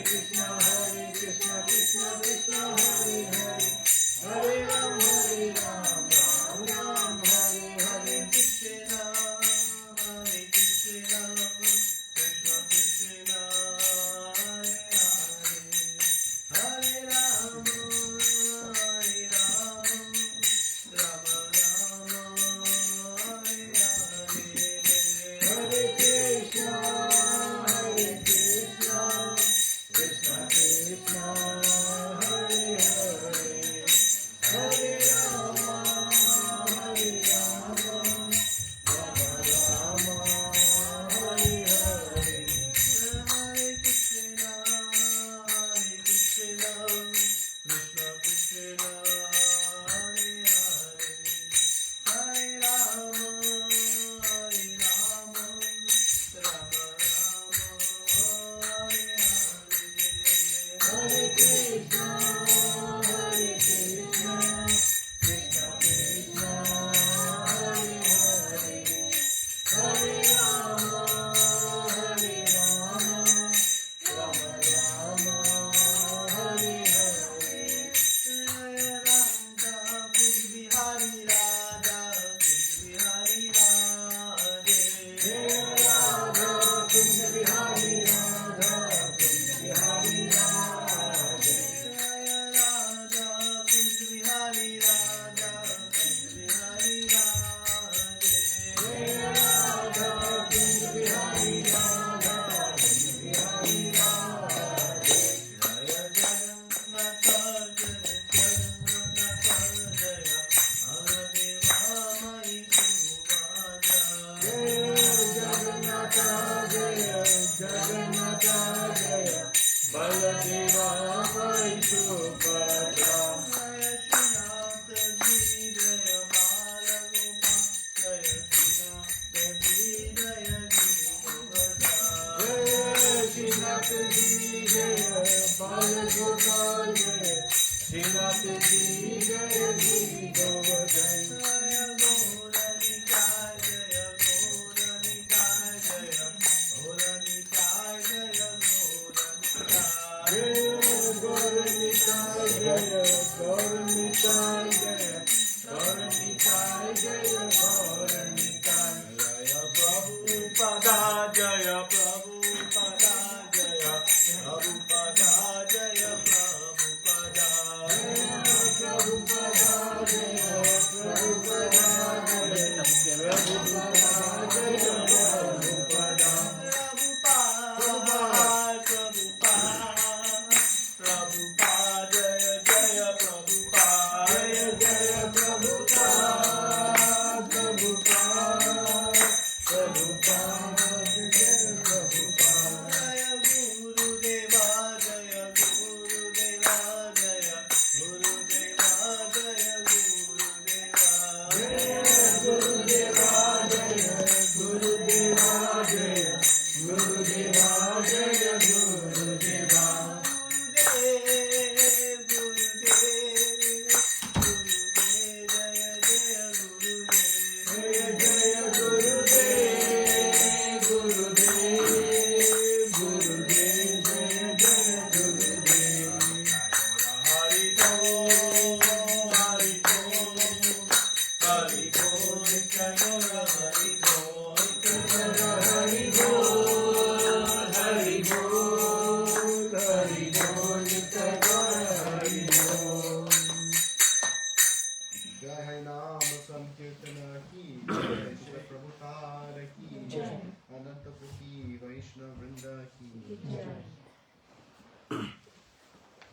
Krishna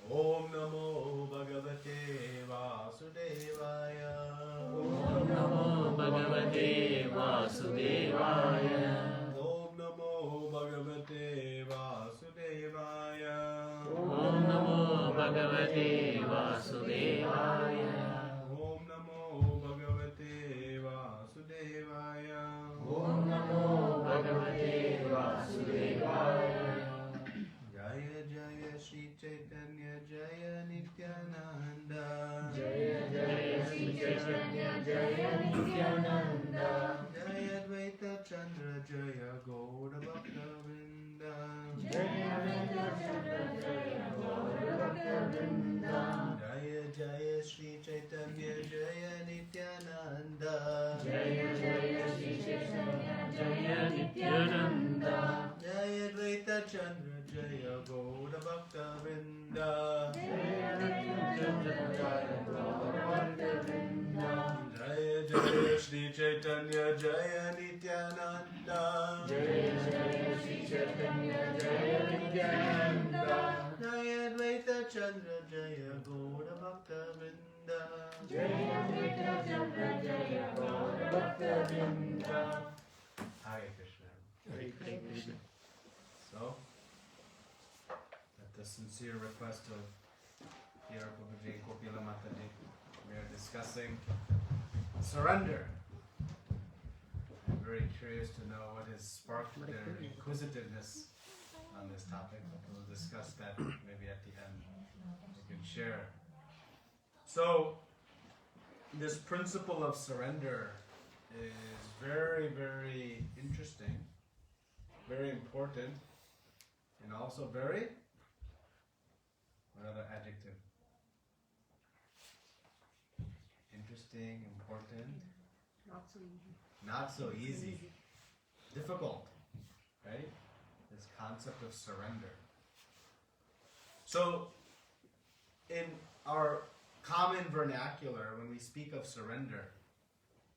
Om Namo Bhagavate Vasudevaya. Om Namo Bhagavate Vasudevaya. Om Namo Bhagavate Vasudevaya. Om Namo Bhagavate Vasudevaya. Om Namo Bhagavate Vasudevaya. Om Namo Bhagavate Vasudevaya. Jaya Jaya Shri Chaitanya Jaya Nityananda. Jaya Jaya Shri Chaitanya Jaya Nityananda. Jaya Advaita Chandra Jaya Gaura Bhakta Vrinda. Jaya Advaita Chandra Jaya Gaura Bhakta Vrinda. Jaya Jaya Shri Chaitanya Jaya Nityananda. Jaya Jaya Shri Chaitanya Jaya Nityananda. Jaya Advaita Chandra Jaya Gaura Bhakta Vrinda. Jaya Advaita Chandra Jaya Gaura Bhakta Vrinda. Jaya Jaya Shri Chaitanya Jaya Nityananda. Jaya Jaya Shri Chaitanya Jaya Nityananda. Jaya Advaita Chandra Jaya Gaura Bhakta Vrinda. Jaya Advaita Chandra Jaya Gaura Bhakta Vrinda. Hare Krishna. Hare Krishna. So, at the sincere request of Hira Prabhuji and Kopila Mataji, we are discussing surrender. I'm very curious to know what has sparked their inquisitiveness on this topic. We'll discuss that maybe at the end. We can share. So, this principle of surrender is very, very interesting, very important, and also very, what other adjective? Interesting, important, Not so easy. not so easy, difficult, right? This concept of surrender. So, in our common vernacular, when we speak of surrender,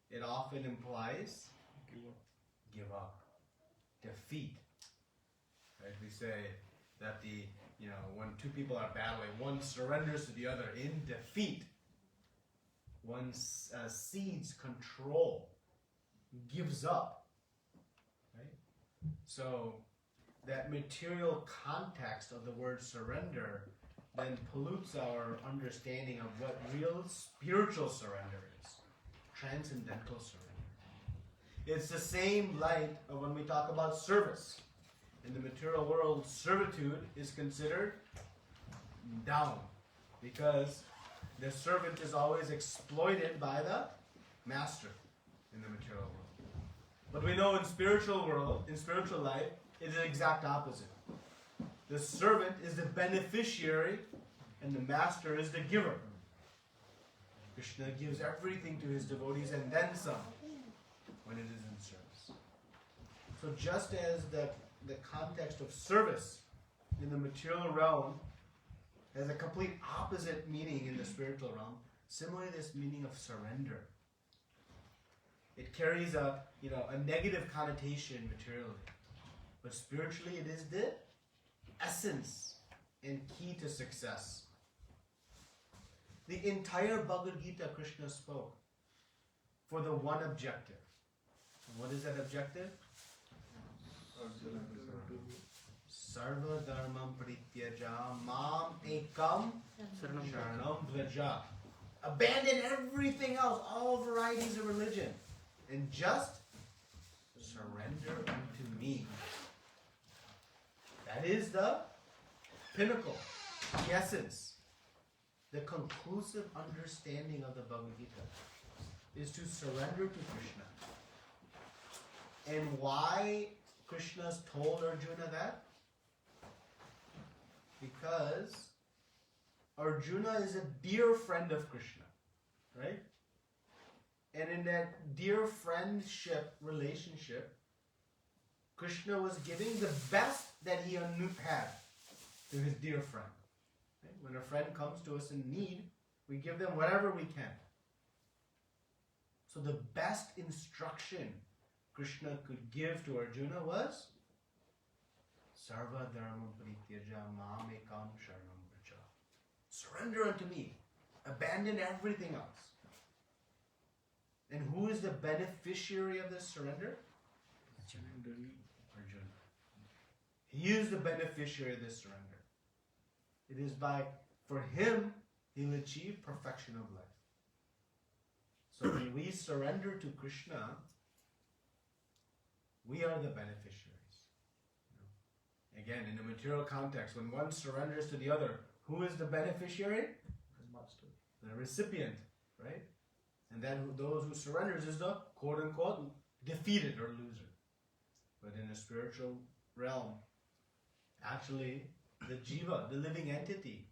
it often implies give up, defeat. Right? We say that when two people are battling, one surrenders to the other in defeat. One cedes control, gives up. Right? So that material context of the word surrender then pollutes our understanding of what real spiritual surrender is, transcendental surrender. It's the same light of when we talk about service. In the material world, servitude is considered down because the servant is always exploited by the master in the material world. But we know in spiritual life, it is the exact opposite. The servant is the beneficiary and the master is the giver. Krishna gives everything to his devotees and then some when it is in service. So just as the context of service in the material realm has a complete opposite meaning in the spiritual realm, similarly this meaning of surrender. It carries a negative connotation materially. But spiritually it is the essence and key to success. The entire Bhagavad Gita Krishna spoke for the one objective. And what is that objective? Sarva dharmam prityaja mam ekam sharanam vraja. Abandon everything else, all varieties of religion, and just surrender unto me. That is the pinnacle, the essence, the conclusive understanding of the Bhagavad Gita is to surrender to Krishna. And why Krishna's told Arjuna that? Because Arjuna is a dear friend of Krishna, right? And in that dear friendship relationship, Krishna was giving the best that he had to his dear friend. Right? When a friend comes to us in need, we give them whatever we can. So the best instruction Krishna could give to Arjuna was Sarva dharma prityaja mam ekam sharanam vraja. Surrender unto me. Abandon everything else. And who is the beneficiary of this surrender? Arjuna. He is the beneficiary of this surrender. It is for him, he'll achieve perfection of life. So when we surrender to Krishna, we are the beneficiaries. Again, in a material context, when one surrenders to the other, who is the beneficiary? The recipient, right? And then those who surrenders is the quote-unquote defeated or loser. But in a spiritual realm, actually, the jiva, the living entity,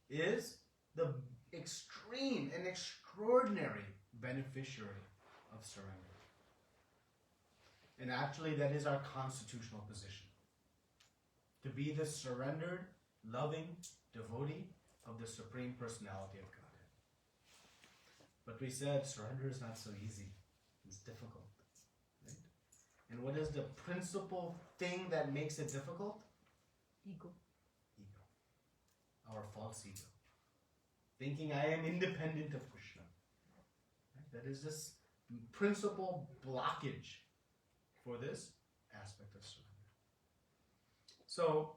is the extreme and extraordinary beneficiary of surrender. And actually, that is our constitutional position. To be the surrendered, loving devotee of the Supreme Personality of Godhead. But we said surrender is not so easy. It's difficult. Right? And what is the principal thing that makes it difficult? Ego. Our false ego. Thinking I am independent of Krishna. Right? That is this principal blockage for this aspect of surrender. So,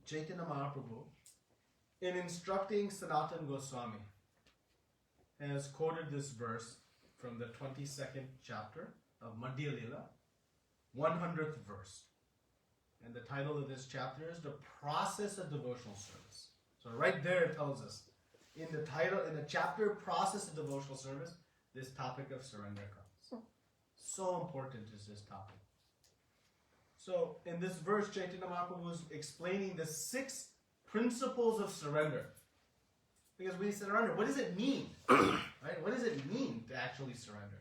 Chaitanya Mahaprabhu, in instructing Sanatana Goswami, has quoted this verse from the 22nd chapter of Madhya Lila, 100th verse. And the title of this chapter is The Process of Devotional Service. So right there it tells us, in the chapter Process of Devotional Service, this topic of surrender comes. So important is this topic. So in this verse, Chaitanya Mahaprabhu is explaining the 6 principles of surrender. Because we surrender, what does it mean? Right? What does it mean to actually surrender?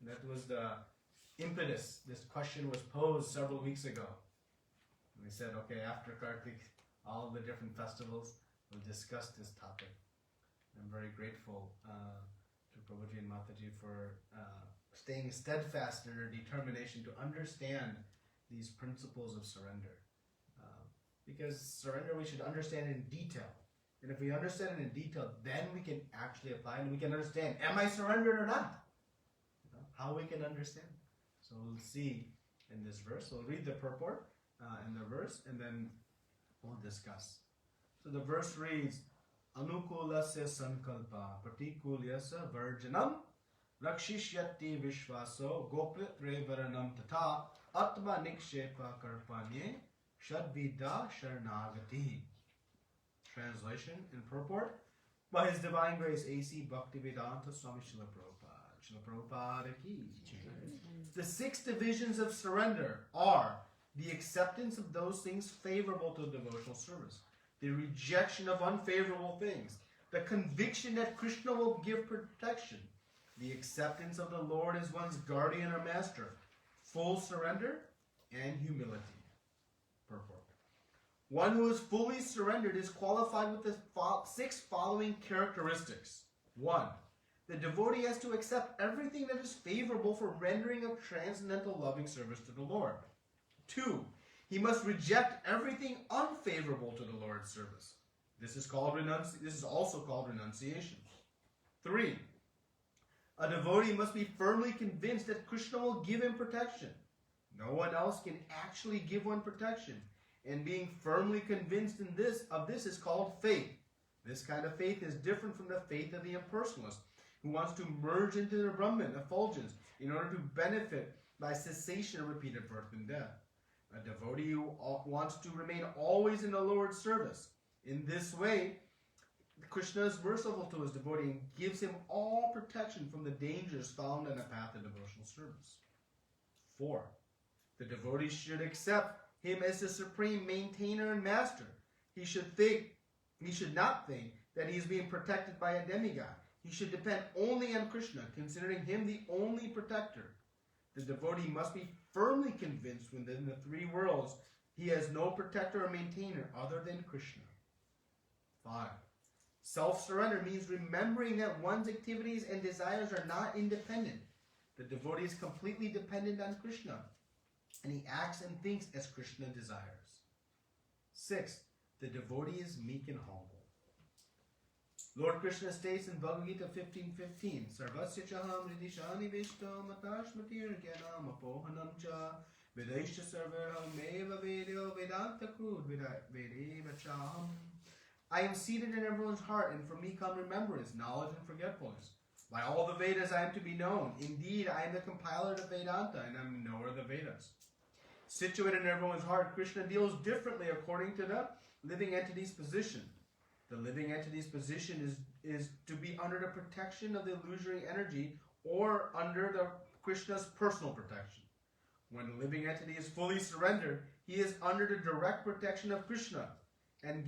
And that was the impetus. This question was posed several weeks ago. And we said, okay, after Kartik, all the different festivals, we'll discuss this topic. I'm very grateful to Prabhuji and Mataji for staying steadfast in their determination to understand these principles of surrender. Because surrender we should understand in detail. And if we understand it in detail, then we can actually apply and we can understand, am I surrendered or not? How we can understand. So we'll see in this verse. We'll read the purport in the verse and then we'll discuss. So the verse reads, Anukulasya sankalpa pratikulyasya varjanam rakshishyati vishvaso gopritre varanam tata atma nikshepa karpanye shadvida sharanagati. Translation and purport. By His Divine Grace, A.C. Bhaktivedanta Swami Srila Prabhupada. Srila Prabhupada ki jai. The 6 divisions of surrender are the acceptance of those things favorable to devotional service, the rejection of unfavorable things, the conviction that Krishna will give protection, the acceptance of the Lord as one's guardian or master, full surrender, and humility. Purport. One who is fully surrendered is qualified with the 6 following characteristics. 1. The devotee has to accept everything that is favorable for rendering a transcendental loving service to the Lord. 2. He must reject everything unfavorable to the Lord's service. This is also called renunciation. 3. A devotee must be firmly convinced that Krishna will give him protection. No one else can actually give one protection. And being firmly convinced of this is called faith. This kind of faith is different from the faith of the impersonalist, who wants to merge into the Brahman, effulgence, in order to benefit by cessation of repeated birth and death. A devotee who wants to remain always in the Lord's service. In this way, Krishna is merciful to his devotee and gives him all protection from the dangers found in the path of devotional service. 4. The devotee should accept him as the supreme maintainer and master. He should not think that he is being protected by a demigod. He should depend only on Krishna, considering him the only protector. The devotee must be firmly convinced within the 3 worlds he has no protector or maintainer other than Krishna. 5. Self-surrender means remembering that one's activities and desires are not independent. The devotee is completely dependent on Krishna, and he acts and thinks as Krishna desires. 6. The devotee is meek and humble. Lord Krishna states in Bhagavad Gita 15:15, Sarvasya chaham ridishani vishto matashmatir gyanam apohanam cha vedaishya sarvarham eva vedyo vedanta krud vedeva chaham. I am seated in everyone's heart, and from me come remembrance, knowledge, and forgetfulness. By all the Vedas I am to be known. Indeed, I am the compiler of Vedanta, and I am the knower of the Vedas. Situated in everyone's heart, Krishna deals differently according to the living entity's position. The living entity's position is to be under the protection of the illusory energy or under the Krishna's personal protection. When the living entity is fully surrendered, he is under the direct protection of Krishna, and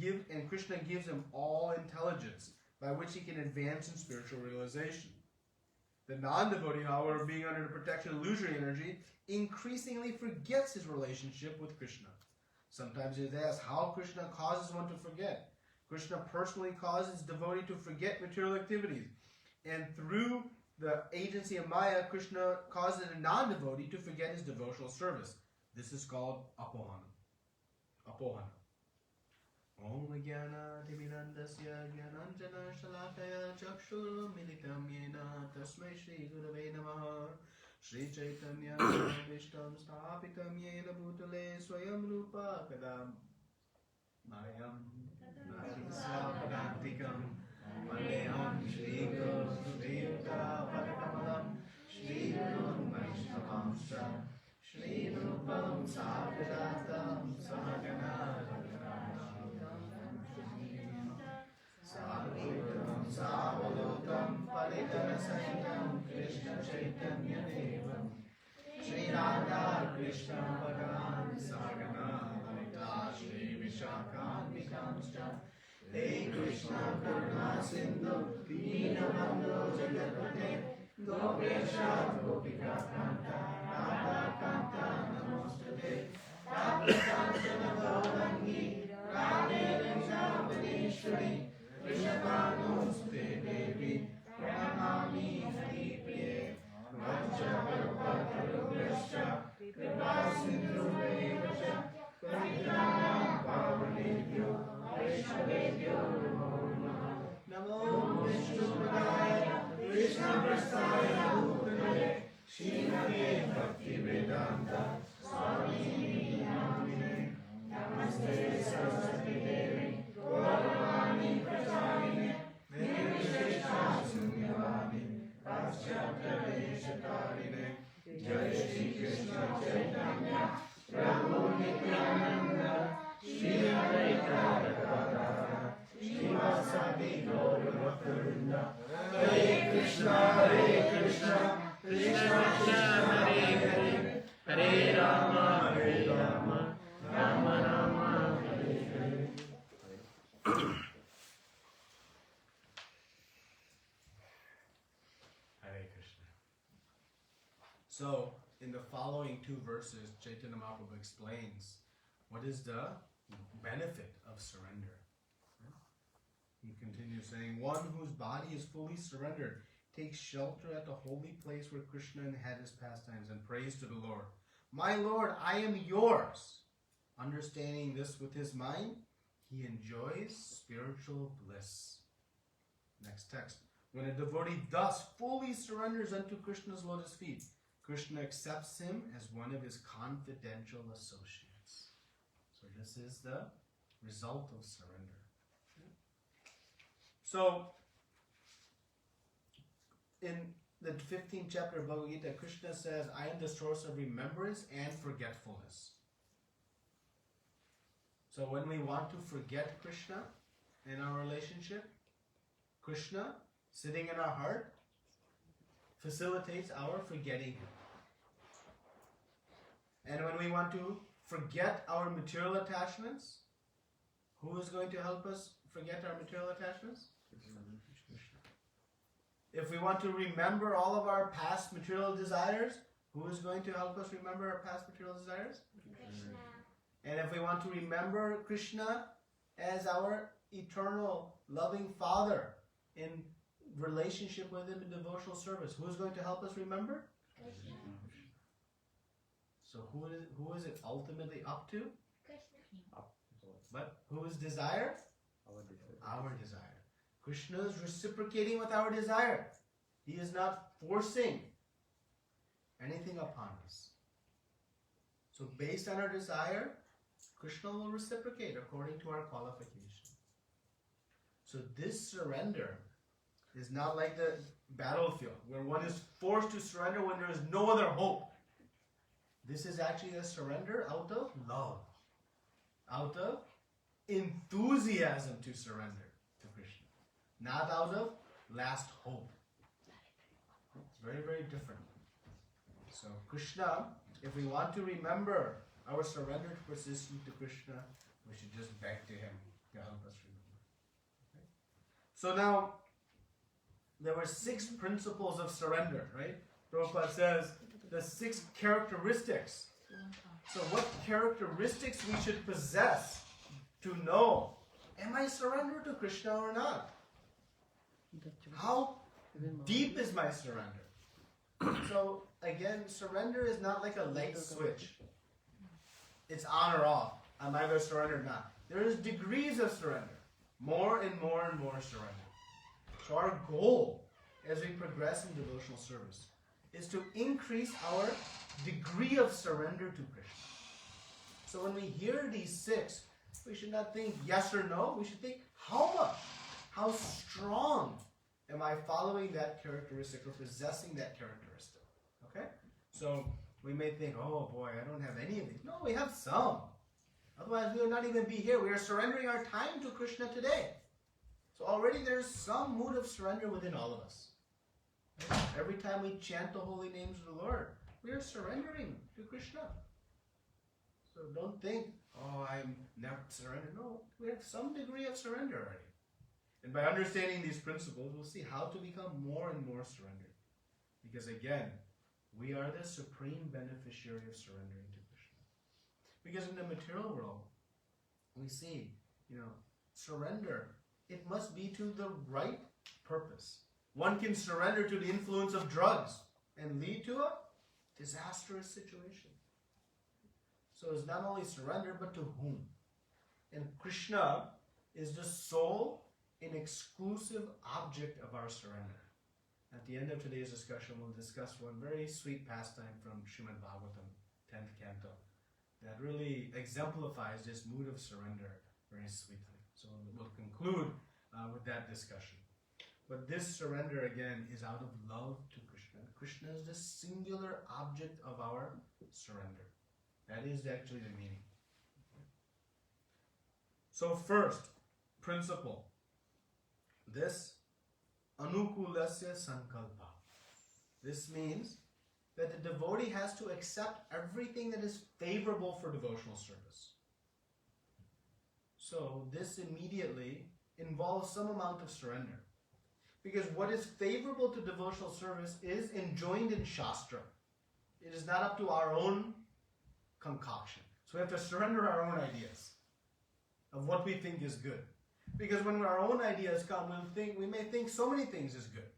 Krishna gives him all intelligence by which he can advance in spiritual realization. The non-devotee, however, being under the protection of illusory energy, increasingly forgets his relationship with Krishna. Sometimes it is asked how Krishna causes one to forget. Krishna personally causes devotee to forget material activities. And through the agency of Maya, Krishna causes a non-devotee to forget his devotional service. This is called apohana. Apohana. Om Jnana Timirandasya Jnananjana Shalakaya Chakshur Militam Yena Tasmai Shri Gurave Namaha Shri Chaitanya Vishtam Stapitam Yena Bhutale Swayam Rupa Kadam Mayam Nasapadantikam Vandeham Shri Guru Sudhita Padakamalam Shri Guru Vaishnavamsha Shri Rupam Sagratam Sahagana Sadhutam Savalotam Paritana Sahitam Krishna Chaitanya Devam Shri Radha Krishna Bhagavan Sagana Lalita Shri Vishakhan Vikamscha Hey Krishna Karuna Sindhu Deenabandhu Jagapate Gopesha Gopika Kanta Radha Kanta Namostate Tapasantana Gaurangi Radhe Vrindavaneshwari Vrishabhanuste Devi Pranamami Haripriye Vajjavarpatarubhyascha Kripasindhuvevascha Paritranam Pavanebhyo Vaishnavebhyo Namo Vishnupadaya Krishna Prasthaya Bhutale Srimate Bhaktivedanta Swami Namine Namaste Saraswati Devi Gauravani Pracharine Nirvishesha Sunyavani Paschatyadeshatarine Jai Shri Krishna Chaitanya Prabhu Nityananda Shri Advaita Gadadhara Shri Vasadi Gaura Govinda. Hare Krishna, Krishna Krishna, Hare Hare, Hare Rama, Rama Rama, Hare Hare. Hare Krishna. So, in the following two verses, Chaitanya Mahaprabhu explains what is the benefit of surrender. He continues saying, one whose body is fully surrendered takes shelter at the holy place where Krishna had his pastimes and prays to the Lord. My Lord, I am yours. Understanding this with his mind, he enjoys spiritual bliss. Next text. When a devotee thus fully surrenders unto Krishna's lotus feet, Krishna accepts him as one of his confidential associates. So this is the result of surrender. So, in the 15th chapter of Bhagavad Gita, Krishna says, I am the source of remembrance and forgetfulness. So when we want to forget Krishna in our relationship, Krishna, sitting in our heart, facilitates our forgetting him. And when we want to forget our material attachments, who is going to help us forget our material attachments? Krishna. If we want to remember all of our past material desires, who is going to help us remember our past material desires? Krishna. And if we want to remember Krishna as our eternal loving Father in relationship with him in devotional service, who is going to help us remember? Krishna. So who is it ultimately up to? Krishna. But whose desire? Our desire. Krishna is reciprocating with our desire. He is not forcing anything upon us. So based on our desire, Krishna will reciprocate according to our qualification. So this surrender is not like the battlefield where one is forced to surrender when there is no other hope. This is actually a surrender out of love, out of enthusiasm to surrender to Krishna, not out of last hope. It's very, very different. So Krishna, if we want to remember our surrendered persistence to Krishna, we should just beg to him to help us remember. Okay? So now, there were 6 principles of surrender, right? Prabhupada says the 6 characteristics. So what characteristics we should possess to know, am I surrendered to Krishna or not? How deep is my surrender? So again, surrender is not like a light switch. It's on or off. Am I going to surrender or not? There is degrees of surrender. More and more and more surrender. So our goal as we progress in devotional service is to increase our degree of surrender to Krishna. So when we hear these 6, we should not think yes or no. We should think how much, how strong am I following that characteristic or possessing that characteristic? Okay? So we may think, oh boy, I don't have any of these. No, we have some. Otherwise we would not even be here. We are surrendering our time to Krishna today. So already there's some mood of surrender within all of us. Right? Every time we chant the holy names of the Lord, we are surrendering to Krishna. So don't think, oh, I'm never surrendered. No, we have some degree of surrender already. And by understanding these principles, we'll see how to become more and more surrendered. Because again, we are the supreme beneficiary of surrendering to Krishna. Because in the material world, we see, surrender, it must be to the right purpose. One can surrender to the influence of drugs and lead to a disastrous situation. So it's not only surrender, but to whom? And Krishna is the sole and exclusive object of our surrender. At the end of today's discussion, we'll discuss one very sweet pastime from Srimad Bhagavatam, 10th canto, that really exemplifies this mood of surrender very sweetly. So we'll conclude with that discussion. But this surrender, again, is out of love to Krishna. Krishna is the singular object of our surrender. That is actually the meaning. So first, principle. This anukulasya sankalpa. This means that the devotee has to accept everything that is favorable for devotional service. So this immediately involves some amount of surrender. Because what is favorable to devotional service is enjoined in Shastra. It is not up to our own concoction. So we have to surrender our own ideas of what we think is good. Because when our own ideas come, we may think so many things is good.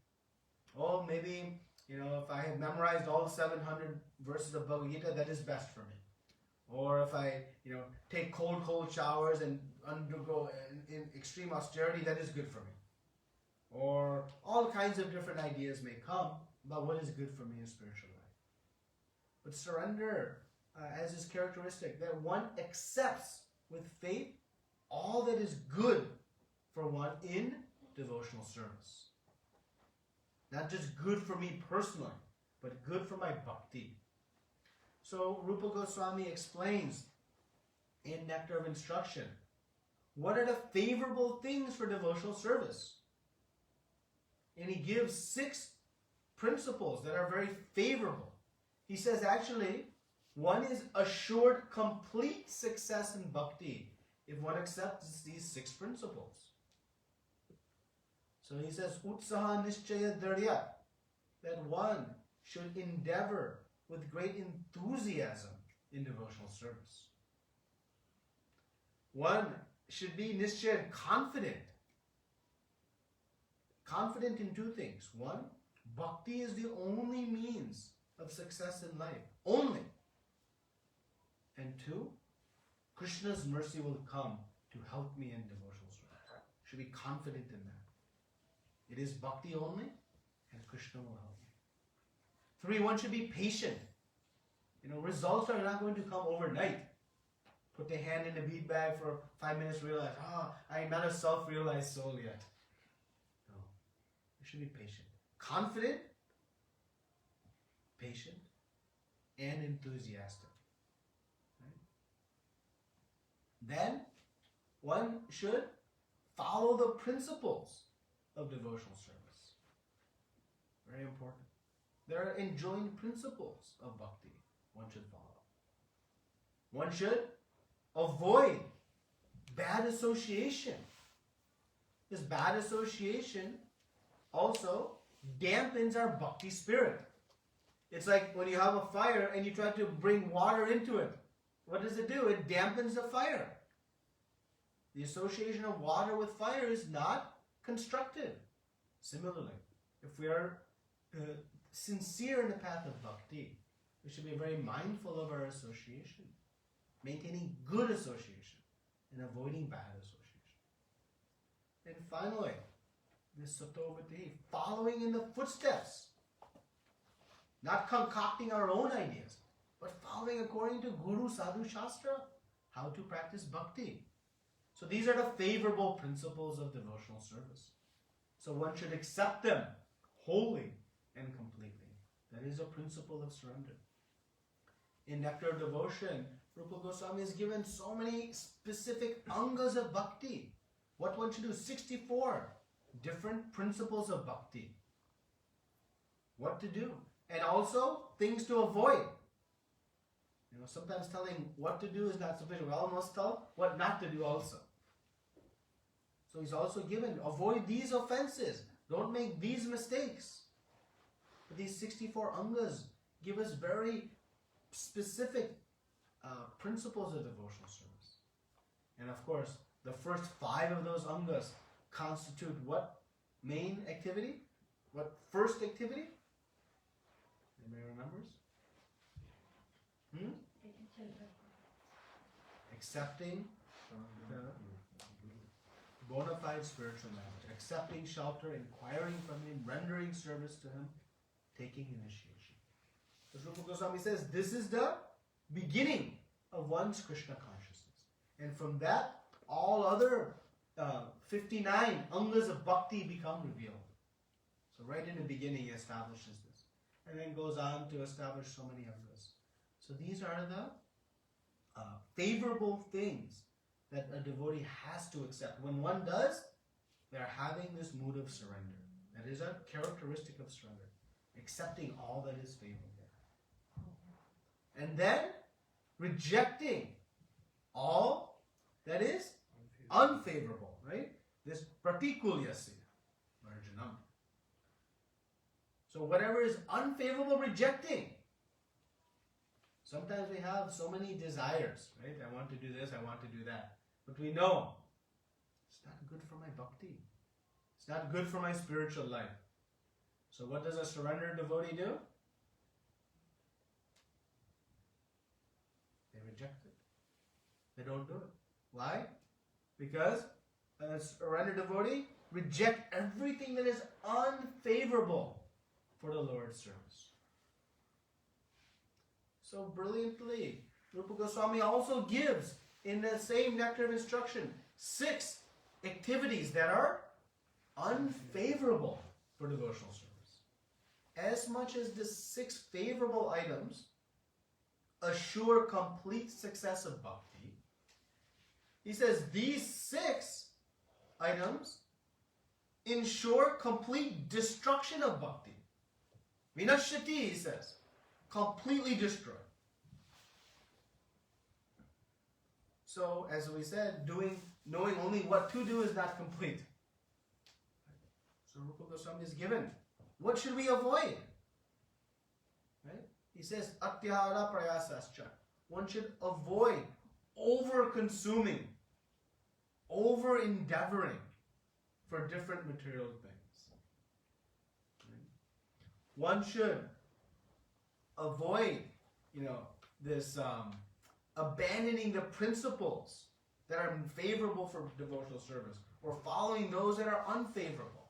Oh, maybe, if I have memorized all 700 verses of Bhagavad Gita, that is best for me. Or if I, take cold showers and undergo in extreme austerity, that is good for me. Or all kinds of different ideas may come about what is good for me in spiritual life. But surrender, as is characteristic, that one accepts with faith all that is good for one in devotional service. Not just good for me personally, but good for my bhakti. So Rupa Goswami explains in Nectar of Instruction, what are the favorable things for devotional service? And he gives 6 principles that are very favorable. He says actually, one is assured complete success in bhakti if one accepts these 6 principles. So he says, Utsaha Nishchaya Dharya, that one should endeavor with great enthusiasm in devotional service. One should be Nishchaya, confident. Confident in 2 things. One, bhakti is the only means of success in life. Only. And 2, Krishna's mercy will come to help me in devotional service. Should be confident in that. It is bhakti only, and Krishna will help me. 3, one should be patient. Results are not going to come overnight. Put the hand in the bead bag for 5 minutes, realize, I am not a self-realized soul yet. No, you should be patient. Confident, patient, and enthusiastic. Right? Then, one should follow the principles of devotional service. Very important. There are enjoined principles of bhakti one should follow. One should avoid bad association. This bad association also dampens our bhakti spirit. It's like when you have a fire and you try to bring water into it. What does it do? It dampens the fire. The association of water with fire is not constructive. Similarly, if we are sincere in the path of bhakti, we should be very mindful of our association, maintaining good association and avoiding bad association. And finally, this satovati, following in the footsteps, not concocting our own ideas, but following according to Guru Sadhu Shastra, how to practice bhakti. So these are the favorable principles of devotional service. So one should accept them wholly and completely. That is a principle of surrender. In Nectar of Devotion, Rupa Goswami has given so many specific angas of bhakti. What one should do, 64 different principles of bhakti. What to do. And also, things to avoid. Sometimes telling what to do is not sufficient. We almost tell what not to do also. So he's also given, avoid these offenses. Don't make these mistakes. But these 64 angas give us very specific principles of devotional service. And of course, the first 5 of those angas constitute what main activity? What first activity? Anybody remembers? Accepting the bona fide spiritual knowledge. Accepting shelter, inquiring from him, rendering service to him, taking initiation. As Rupa Goswami says, this is the beginning of one's Krishna consciousness. And from that, all other 59 angas of bhakti become revealed. So right in the beginning he establishes this. And then goes on to establish so many angas. So these are the favorable things that a devotee has to accept. When one does, they're having this mood of surrender. That is a characteristic of surrender. Accepting all that is favorable. And then rejecting all that is unfavorable, right? This pratikulyasya, marjanam. So whatever is unfavorable, rejecting. Sometimes we have so many desires, right? I want to do this, I want to do that. But we know it's not good for my bhakti. It's not good for my spiritual life. So what does a surrendered devotee do? They reject it. They don't do it. Why? Because a surrendered devotee reject everything that is unfavorable for the Lord's service. So brilliantly, Rupa Goswami also gives in the same nectar of instruction 6 activities that are unfavorable for devotional service. As much as the 6 favorable items assure complete success of bhakti, he says these 6 items ensure complete destruction of bhakti. Vinashyati, he says, completely destroyed. So, as we said, knowing only what to do is not complete. So Rupa Goswami is given. What should we avoid? Right? He says, Atyahara prayasascha. One should avoid over-consuming, over-endeavoring for different material things. Right? One should avoid, this abandoning the principles that are favorable for devotional service or following those that are unfavorable.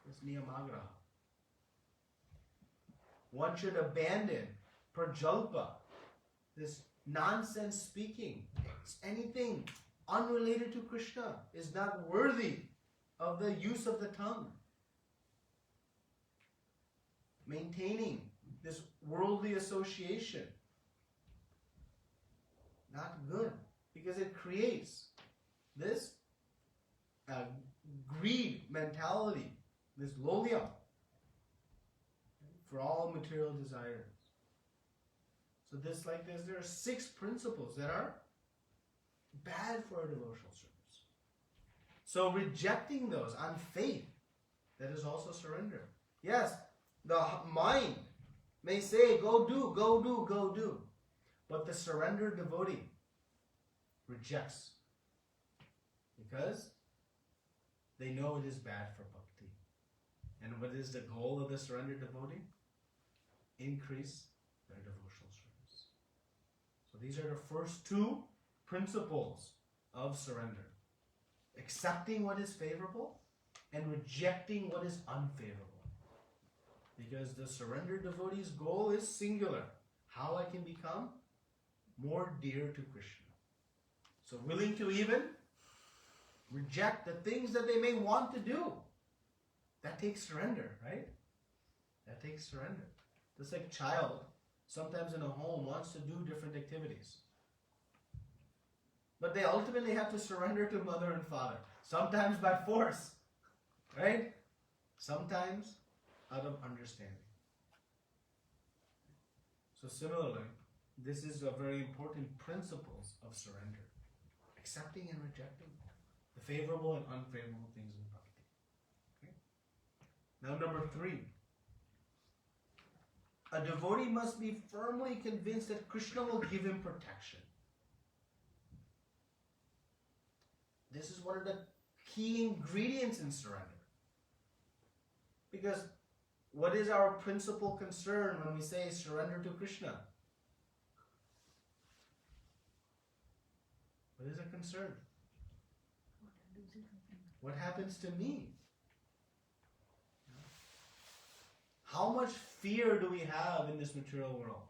It's niyamagraha. One should abandon prajalpa, this nonsense speaking. Anything unrelated to Krishna is not worthy of the use of the tongue. Maintaining this worldly association, not good, because it creates this greed mentality, this lolya for all material desires. So there are 6 principles that are bad for a devotional service. So rejecting those on faith, that is also surrender. Yes, the mind may say, go do, go do, go do. But the surrendered devotee rejects because they know it is bad for bhakti. And what is the goal of the surrendered devotee? Increase their devotional service. So these are the first 2 principles of surrender. Accepting what is favorable and rejecting what is unfavorable. Because the surrendered devotee's goal is singular. How I can become more dear to Krishna. So willing to even reject the things that they may want to do. That takes surrender, right? That takes surrender. Just like a child, sometimes in a home, wants to do different activities. But they ultimately have to surrender to mother and father. Sometimes by force, right? Sometimes out of understanding. So similarly, this is a very important principles of surrender. Accepting and rejecting the favorable and unfavorable things in bhakti. Okay? Now number 3. A devotee must be firmly convinced that Krishna will give him protection. This is one of the key ingredients in surrender. Because what is our principal concern when we say surrender to Krishna? What is a concern? What happens to me? How much fear do we have in this material world?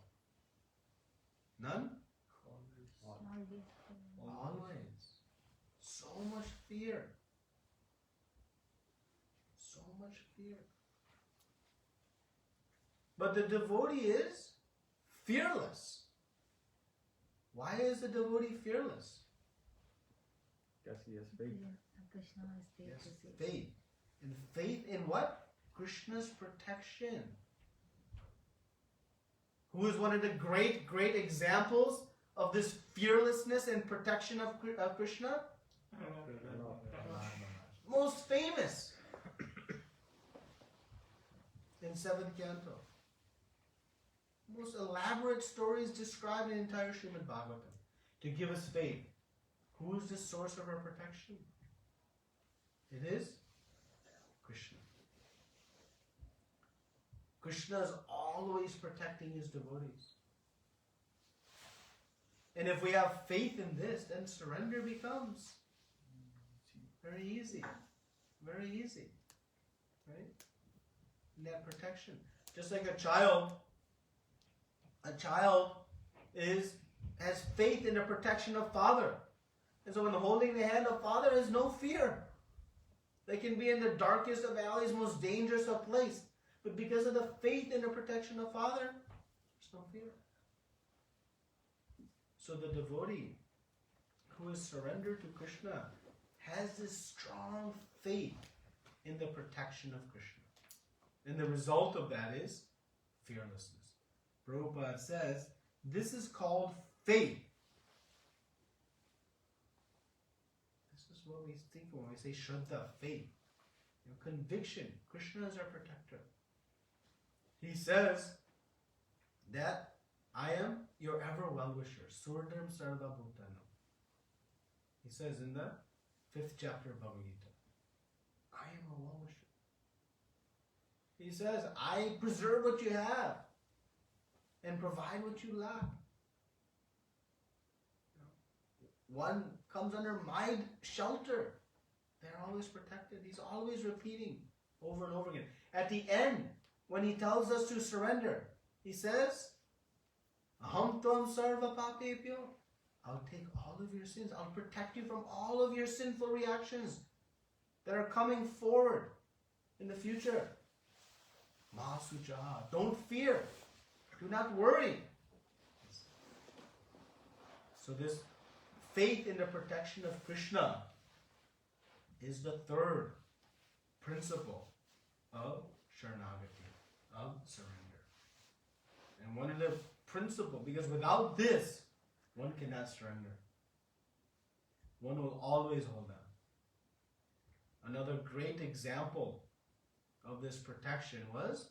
None? Always. So much fear. So much fear. But the devotee is fearless. Why is the devotee fearless? Because he has faith. Krishna has faith. Yes, faith. And faith in what? Krishna's protection. Who is one of the great, great examples of this fearlessness and protection of Krishna? Most famous in 7th canto. Most elaborate stories described in entire Srimad Bhagavatam to give us faith. Who is the source of our protection? It is Krishna. Krishna is always protecting his devotees. And if we have faith in this, then surrender becomes very easy. Very easy. Right? And that protection. Just like a child has faith in the protection of father. And so when holding the hand of father, there is no fear. They can be in the darkest of alleys, most dangerous of place. But because of the faith in the protection of father, there's no fear. So the devotee who is surrendered to Krishna has this strong faith in the protection of Krishna. And the result of that is fearlessness. Prabhupada says, this is called faith. This is what we think when we say Shraddha, faith. Conviction. Krishna is our protector. He says that I am your ever well-wisher. Surdam Sarva Bhutanam. He says in the 5th chapter of Bhagavad Gita, I am a well-wisher. He says, I preserve what you have and provide what you lack. One comes under my shelter. They're always protected. He's always repeating over and over again. At the end, when he tells us to surrender, he says, Aham tvam sarva papebhyo. I'll take all of your sins. I'll protect you from all of your sinful reactions that are coming forward in the future. Ma sujaha. Don't fear. Do not worry. So this faith in the protection of Krishna is the third principle of Sharanagati, of surrender. And one of the principles, because without this, one cannot surrender. One will always hold on. Another great example of this protection was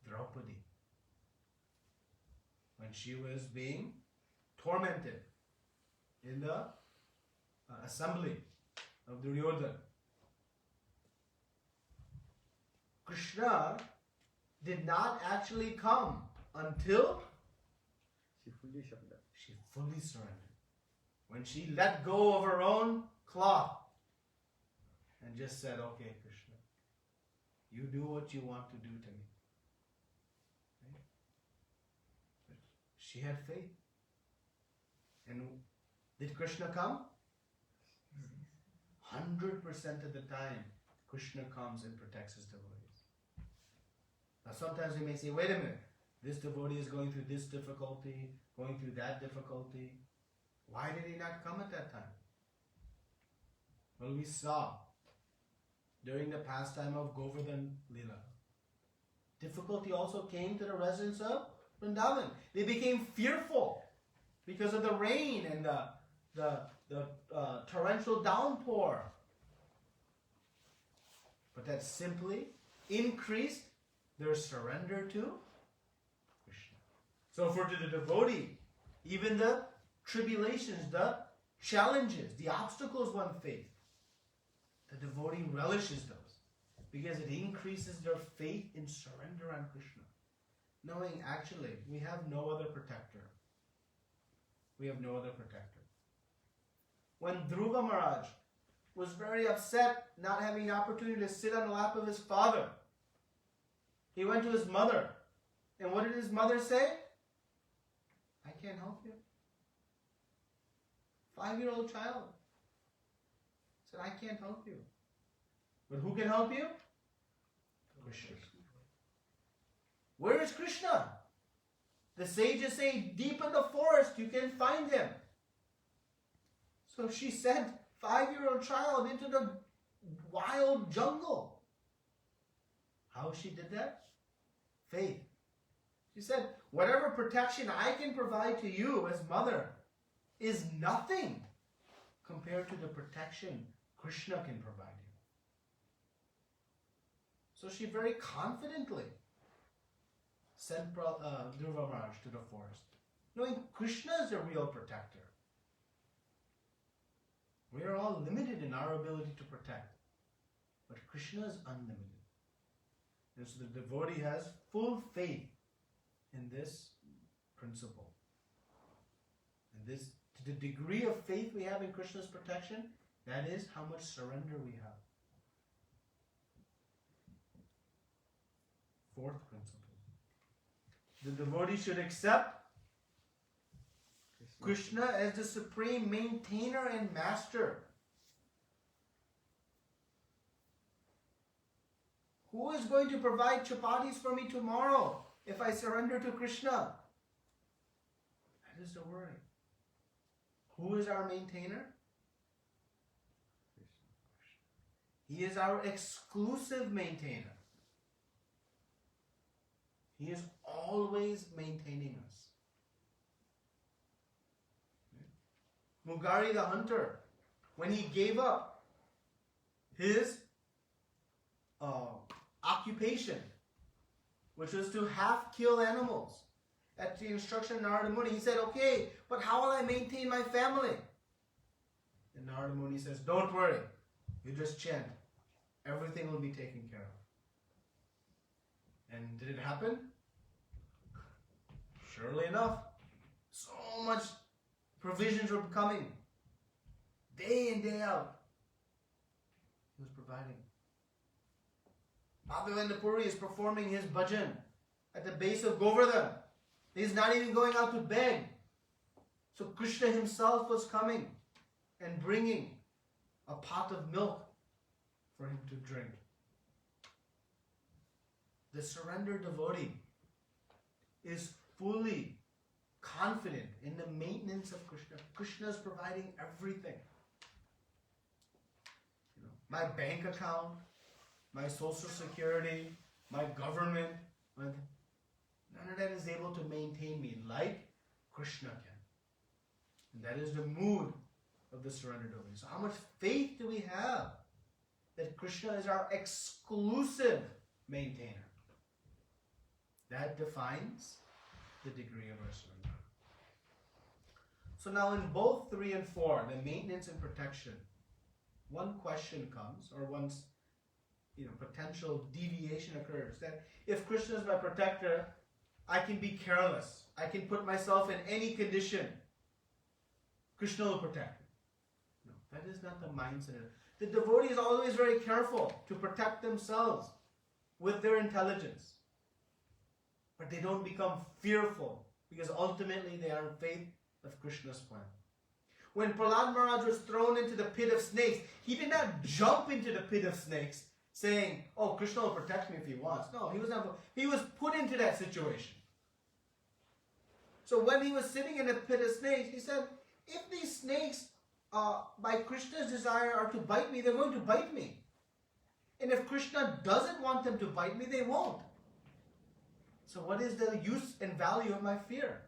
Draupadi. When she was being tormented in the assembly of Duryodhana. Krishna did not actually come until she fully surrendered. When she let go of her own cloth and just said, okay, Krishna, you do what you want to do to me. Right? But she had faith. And did Krishna come? 100% of the time, Krishna comes and protects his devotees. Now sometimes we may say, wait a minute, this devotee is going through this difficulty, going through that difficulty. Why did he not come at that time? Well, we saw during the pastime of Govardhan Lila. Difficulty also came to the residents of Vrindavan. They became fearful because of the rain and the torrential downpour. But that simply increased their surrender to Krishna. So for the devotee, even the tribulations, the challenges, the obstacles one faith, the devotee relishes those because it increases their faith in surrender on Krishna. Knowing actually we have no other protector. We have no other protector. When Dhruva Maharaj was very upset not having the opportunity to sit on the lap of his father, he went to his mother. And what did his mother say? I can't help you. 5-year-old child said, I can't help you. But who can help you? Krishna. Where is Krishna? The sages say, deep in the forest you can find him. So she sent 5-year-old child into the wild jungle. How she did that? Faith. She said, whatever protection I can provide to you as mother is nothing compared to the protection Krishna can provide you. So she very confidently sent Dhruva Maharaj to the forest, knowing Krishna is a real protector. We are all limited in our ability to protect, but Krishna is unlimited. And so the devotee has full faith in this principle. And this, to the degree of faith we have in Krishna's protection, that is how much surrender we have. Fourth principle. The devotee should accept Krishna as the supreme maintainer and master. Who is going to provide chapatis for me tomorrow if I surrender to Krishna? That is the worry. Who is our maintainer? He is our exclusive maintainer. He is always maintaining us. Mugari the hunter, when he gave up his occupation, which was to half kill animals, at the instruction of Narada Muni, he said, okay, but how will I maintain my family? And Narada Muni says, don't worry, you just chant. Everything will be taken care of. And did it happen? Surely enough, so much provisions were coming. Day in, day out. He was providing. Madhavendra Puri is performing his bhajan at the base of Govardhan. He's not even going out to beg. So Krishna himself was coming and bringing a pot of milk for him to drink. The surrendered devotee is fully confident in the maintenance of Krishna. Krishna is providing everything. My bank account, my social security, my government, none of that is able to maintain me like Krishna can. And that is the mood of the surrendered devotee. So how much faith do we have that Krishna is our exclusive maintainer? That defines the degree of our surrender. So now in both 3 and 4, the maintenance and protection, one question comes, or one's potential deviation occurs, that if Krishna is my protector, I can be careless. I can put myself in any condition. Krishna will protect me. No, that is not the mindset. The devotee is always very careful to protect themselves with their intelligence. But they don't become fearful, because ultimately they are in faith of Krishna's plan. When Prahlad Maharaj was thrown into the pit of snakes, he did not jump into the pit of snakes saying, oh, Krishna will protect me if he wants. No, he was put into that situation. So when he was sitting in a pit of snakes, he said, if these snakes, by Krishna's desire, are to bite me, they're going to bite me. And if Krishna doesn't want them to bite me, they won't. So what is the use and value of my fear?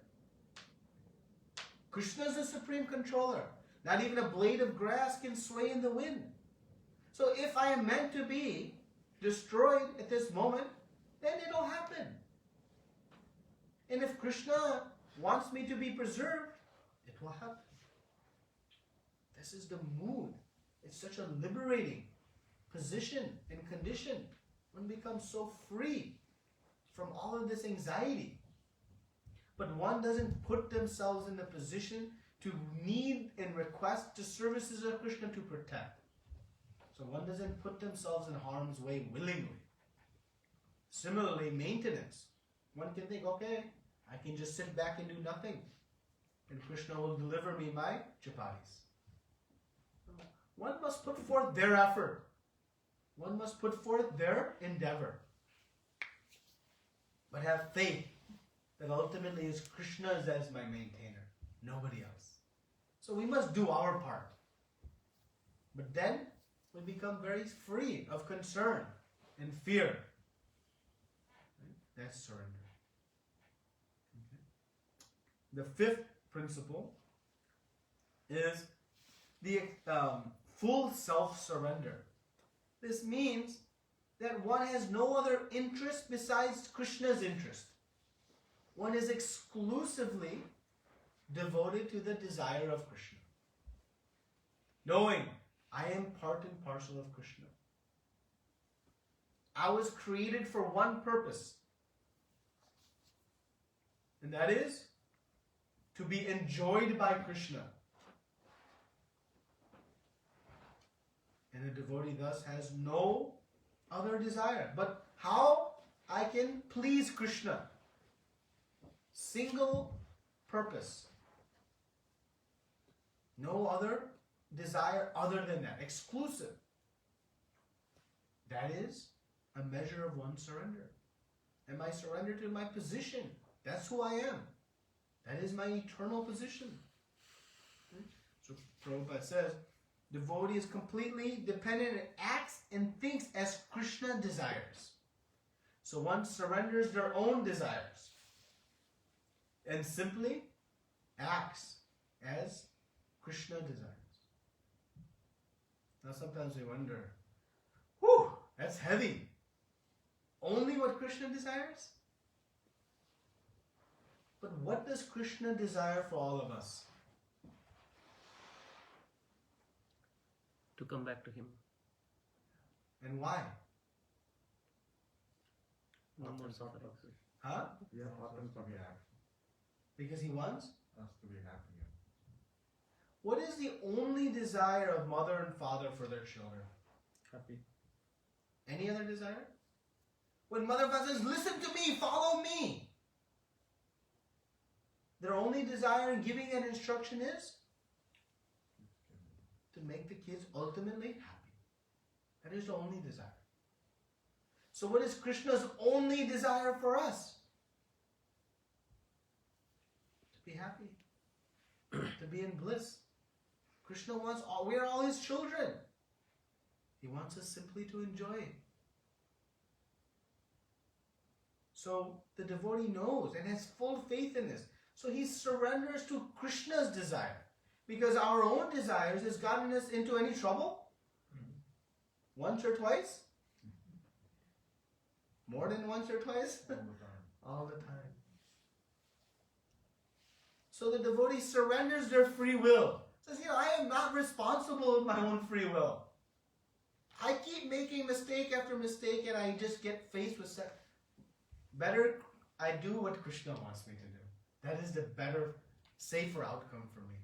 Krishna is the supreme controller. Not even a blade of grass can sway in the wind. So if I am meant to be destroyed at this moment, then it'll happen. And if Krishna wants me to be preserved, it will happen. This is the mood. It's such a liberating position and condition. One becomes so free from all of this anxiety. But one doesn't put themselves in a position to need and request the services of Krishna to protect. So one doesn't put themselves in harm's way willingly. Similarly, maintenance. One can think, okay, I can just sit back and do nothing, and Krishna will deliver me my chapatis. One must put forth their effort. One must put forth their endeavor. But have faith that ultimately is Krishna as my maintainer, nobody else. So we must do our part. But then we become very free of concern and fear. That's surrender. Okay. The fifth principle is the full self-surrender. This means that one has no other interest besides Krishna's interest. One is exclusively devoted to the desire of Krishna. Knowing I am part and parcel of Krishna. I was created for one purpose. And that is to be enjoyed by Krishna. And the devotee thus has no other desire. But how I can please Krishna? Single purpose. No other desire other than that. Exclusive. That is a measure of one's surrender. Am I surrendered to my position? That's who I am. That is my eternal position. So Prabhupada says, devotee is completely dependent and acts and thinks as Krishna desires. So one surrenders their own desires and simply acts as Krishna desires. Now sometimes we wonder, whew, that's heavy. Only what Krishna desires? But what does Krishna desire for all of us? To come back to him. And why? No more suffering. Huh? Yeah, wants us to be happy. Because he wants? Us to be happy. What is the only desire of mother and father for their children? Happy. Any other desire? When mother and father says, listen to me, follow me. Their only desire in giving an instruction is to make the kids ultimately happy. That is the only desire. So what is Krishna's only desire for us? To be happy. To be in bliss. Krishna wants all, we are all his children. He wants us simply to enjoy. So the devotee knows and has full faith in this. So he surrenders to Krishna's desire. Because our own desires has gotten us into any trouble? Once or twice? More than once or twice? All the time. All the time. So the devotee surrenders their free will. Says, I am not responsible with my own free will. I keep making mistake after mistake and I just get faced with better I do what Krishna wants me to do. That is the better, safer outcome for me.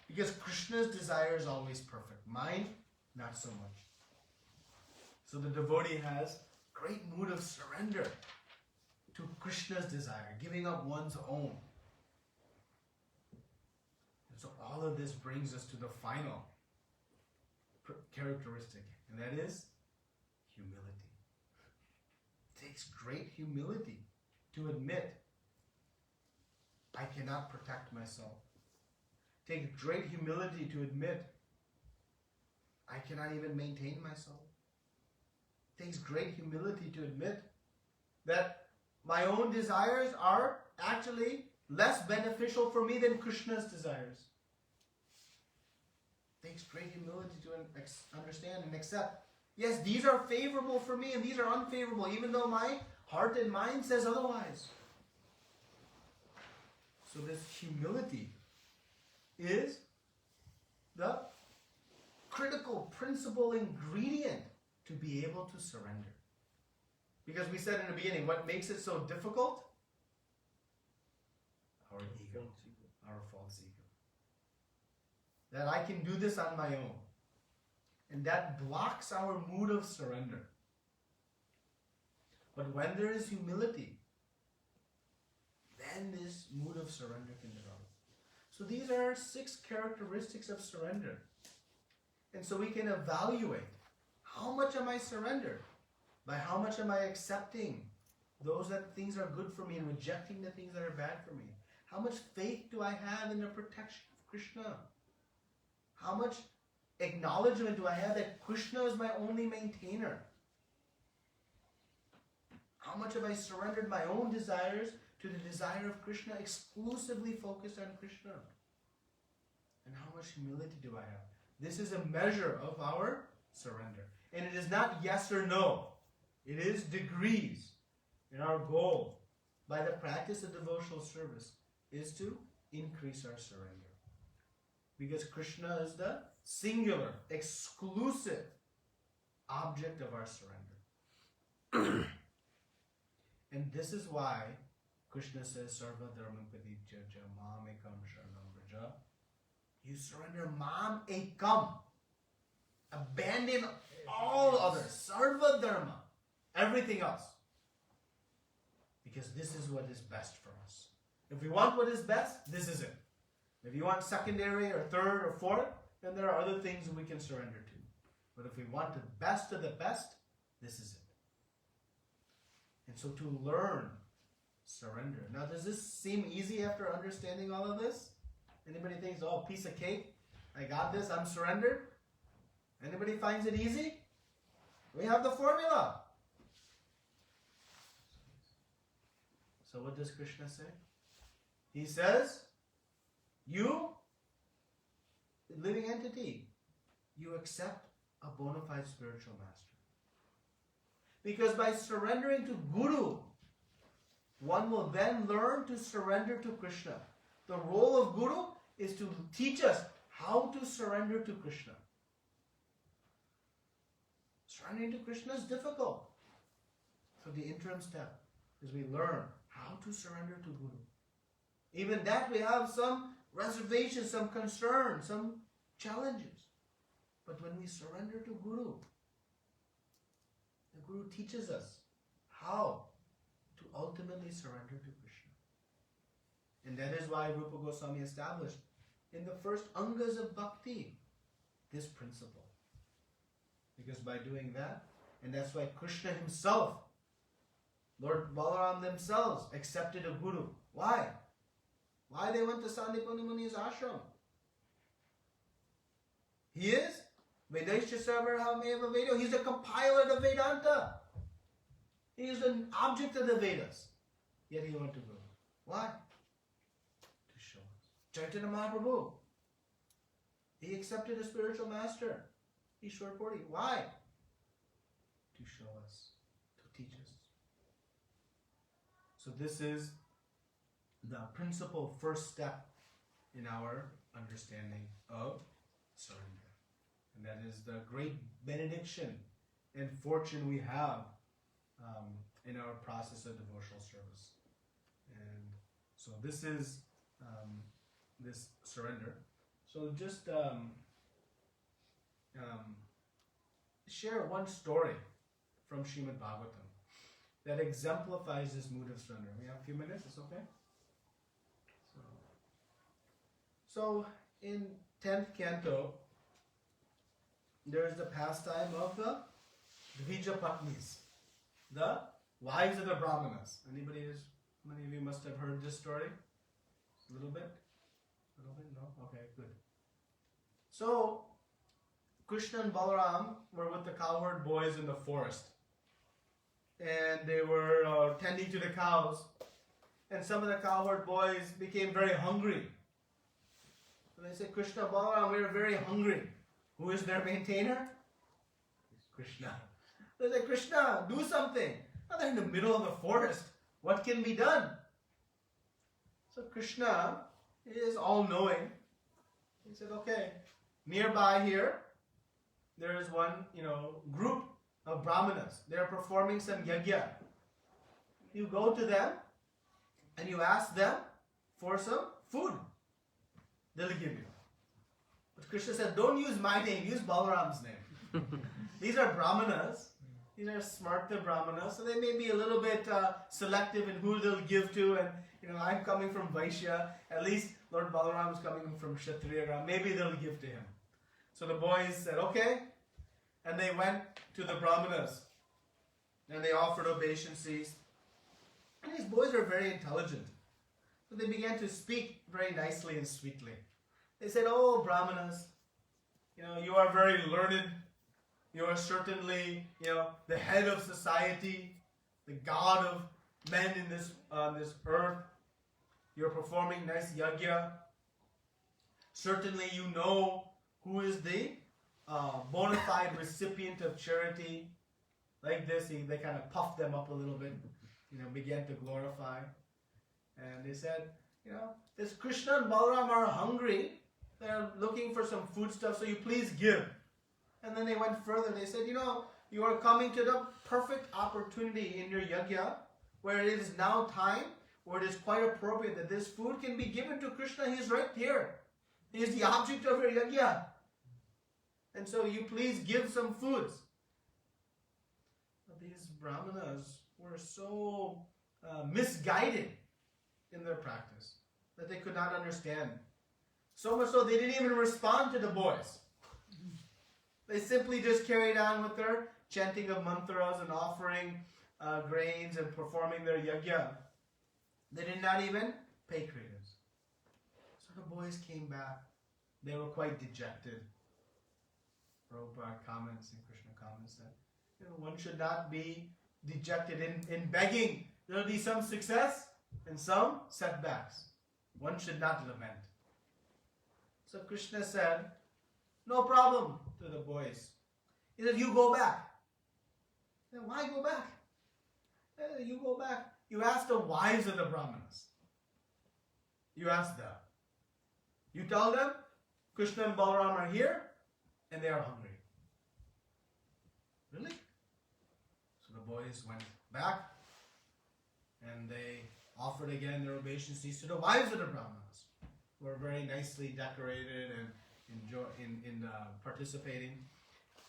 Because Krishna's desire is always perfect. Mine, not so much. So the devotee has great mood of surrender to Krishna's desire, giving up one's own. And so all of this brings us to the final characteristic, and that is humility. It takes great humility to admit I cannot protect myself. It takes great humility to admit I cannot even maintain myself. It takes great humility to admit that my own desires are actually less beneficial for me than Krishna's desires. It takes great humility to understand and accept, yes, these are favorable for me and these are unfavorable, even though my heart and mind says otherwise. So this humility is the critical principal ingredient to be able to surrender. Because we said in the beginning, what makes it so difficult? Our ego, our false ego. That I can do this on my own. And that blocks our mood of surrender. But when there is humility, then this mood of surrender can develop. So these are 6 characteristics of surrender. And so we can evaluate, how much am I surrendered? By how much am I accepting those that things are good for me and rejecting the things that are bad for me? How much faith do I have in the protection of Krishna? How much acknowledgement do I have that Krishna is my only maintainer? How much have I surrendered my own desires to the desire of Krishna, exclusively focused on Krishna? And how much humility do I have? This is a measure of our surrender. And it is not yes or no. It is degrees. And our goal, by the practice of devotional service, is to increase our surrender. Because Krishna is the singular, exclusive object of our surrender. And this is why Krishna says, Sarva dharma parijya mam ekam sharanam vraja. You surrender mam ekam. Abandon all others. Sarva dharma. Everything else. Because this is what is best for us. If we want what is best, this is it. If you want secondary or third or fourth, then there are other things we can surrender to. But if we want the best of the best, this is it. And so to learn surrender. Now, does this seem easy after understanding all of this? Anybody thinks, oh, piece of cake, I got this, I'm surrendered? Anybody finds it easy? We have the formula. So what does Krishna say? He says, you, living entity, you accept a bona fide spiritual master. Because by surrendering to Guru, one will then learn to surrender to Krishna. The role of Guru is to teach us how to surrender to Krishna. Surrendering to Krishna is difficult. So the interim step is we learn how to surrender to Guru. Even that we have some reservations, some concerns, some challenges. But when we surrender to Guru, the Guru teaches us how to ultimately surrender to Krishna. And that is why Rupa Goswami established in the first Angas of Bhakti this principle. Because by doing that, and that's why Krishna himself, Lord Balaram themselves accepted a Guru. Why? Why they went to Sandipani Muni's ashram? He is Vedaisha Sarvarhameva Vedo. He's the compiler of Vedanta. He is an object of the Vedas. Yet he went to Guru. Why? To show us. Chaitanya Mahaprabhu. He accepted a spiritual master. Ishwar Puri. Why? To show us. To teach us. So this is the principal first step in our understanding of surrender. And that is the great benediction and fortune we have in our process of devotional service. And so this is this surrender. So just share one story from Srimad Bhagavatam that exemplifies this mood of surrender. We have a few minutes, it's okay? So in 10th canto, there is the pastime of the Dvija Patnis, the wives of the Brahmanas. Many of you must have heard this story? A little bit? No? Okay, good. So, Krishna and Balaram were with the cowherd boys in the forest. And they were tending to the cows. And some of the cowherd boys became very hungry. So they said, Krishna, Balaram, we are very hungry. Who is their maintainer? Krishna. They said, Krishna, do something. Now they're in the middle of the forest. What can be done? So Krishna is all-knowing. He said, okay, nearby here, there is one, group of Brahmanas. They are performing some yajna. You go to them and you ask them for some food. They'll give you. But Krishna said, don't use my name, use Balaram's name. These are Brahmanas. These are Smarta Brahmanas. So they may be a little bit selective in who they'll give to. And, I'm coming from Vaishya. At least Lord Balaram is coming from Kshatriya. Maybe they'll give to him. So the boys said, okay. And they went to the Brahmanas. And they offered obeisances. And these boys are very intelligent. So they began to speak very nicely and sweetly. They said, oh, Brahmanas, you are very learned. You are certainly, the head of society. the god of men in this earth. You're performing nice yajna. Certainly you know who is the bona fide recipient of charity. Like this, they kind of puffed them up a little bit, began to glorify. And they said, this Krishna and Balaram are hungry. They're looking for some foodstuff, so you please give. And then they went further. They said, you are coming to the perfect opportunity in your yajna, where it is now time, where it is quite appropriate that this food can be given to Krishna. He is right here. He is the object of your yajna. And so you please give some foods. But these brahmanas were so misguided in their practice that they could not understand. So much so they didn't even respond to the boys. They simply just carried on with their chanting of mantras and offering grains and performing their yajna. They did not even pay credence. So the boys came back. They were quite dejected. Prabhupada comments and Krishna comments that one should not be dejected in begging. There will be some success and some setbacks. One should not lament. So Krishna said, no problem to the boys. He said, you go back. Said, why go back? You go back. You ask the wives of the Brahmanas. You ask them. You tell them, Krishna and Balaram are here and they are hungry. Really? So the boys went back and they offered again their obeisances to the wives of the Brahmanas, who were very nicely decorated and participating.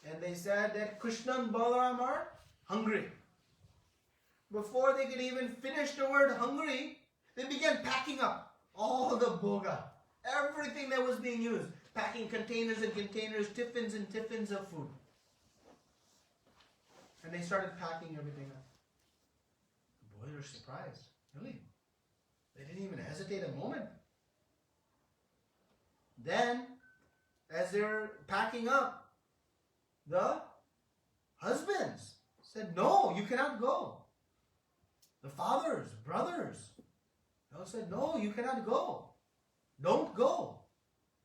And they said that Krishna and Balaram are hungry. Before they could even finish the word hungry, they began packing up all the bhoga, everything that was being used, packing containers and containers, tiffins and tiffins of food. And they started packing everything up. The boys were surprised. Really? They didn't even hesitate a moment. Then, as they're packing up, the husbands said, no, you cannot go. The fathers, brothers, they all said, no, you cannot go. Don't go.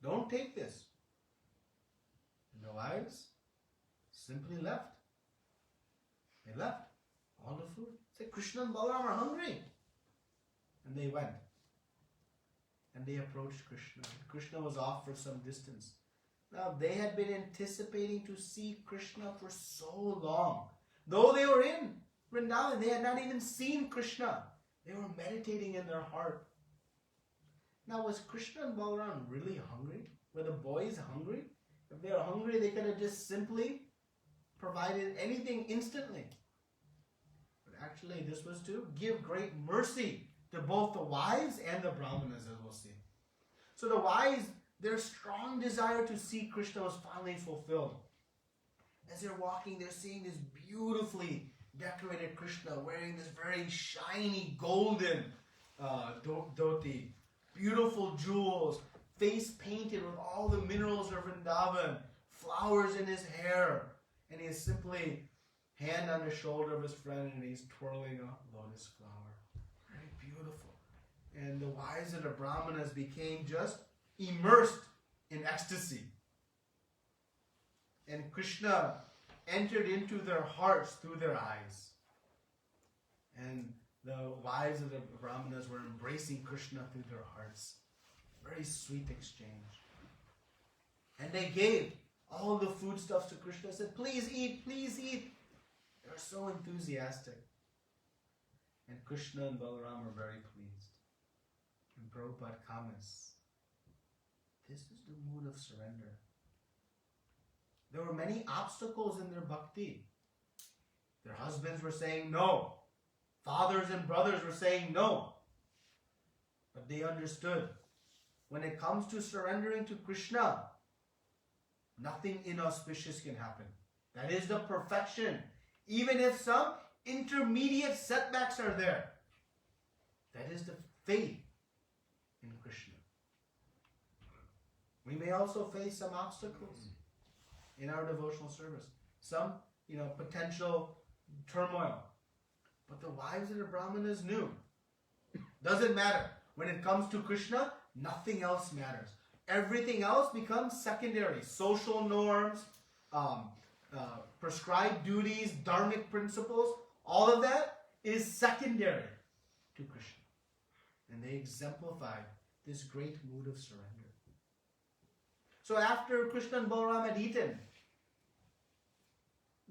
Don't take this. And the wives simply left. They left all the food. Said, Krishna and Balaram are hungry. And they went. And they approached Krishna. Krishna was off for some distance. Now they had been anticipating to see Krishna for so long. Though they were in Vrindavan, they had not even seen Krishna. They were meditating in their heart. Now was Krishna and Balaram really hungry? Were the boys hungry? If they were hungry, they could have just simply provided anything instantly. But actually this was to give great mercy to both the wives and the brahmanas, as we'll see. So the wives, their strong desire to see Krishna was finally fulfilled. As they're walking, they're seeing this beautifully decorated Krishna wearing this very shiny golden dhoti, beautiful jewels, face painted with all the minerals of Vrindavan, flowers in his hair, and he is simply hand on the shoulder of his friend and he's twirling a lotus flower. Very beautiful. And the wives of the brahmanas became just immersed in ecstasy. And Krishna entered into their hearts through their eyes. And the wives of the brahmanas were embracing Krishna through their hearts. Very sweet exchange. And they gave all the foodstuffs to Krishna. Said, please eat, please eat. They were so enthusiastic. And Krishna and Balaram were very pleased. And Prabhupada comments, this is the mood of surrender. There were many obstacles in their bhakti. Their husbands were saying no. Fathers and brothers were saying no. But they understood. When it comes to surrendering to Krishna, nothing inauspicious can happen. That is the perfection. Even if some intermediate setbacks are there, that is the faith in Krishna. We may also face some obstacles in our devotional service. Some, potential turmoil. But the wives of the Brahmanas knew. Doesn't matter. When it comes to Krishna, nothing else matters. Everything else becomes secondary. Social norms, prescribed duties, dharmic principles, all of that is secondary to Krishna. And they exemplify this great mood of surrender. So after Krishna and Balaram had eaten,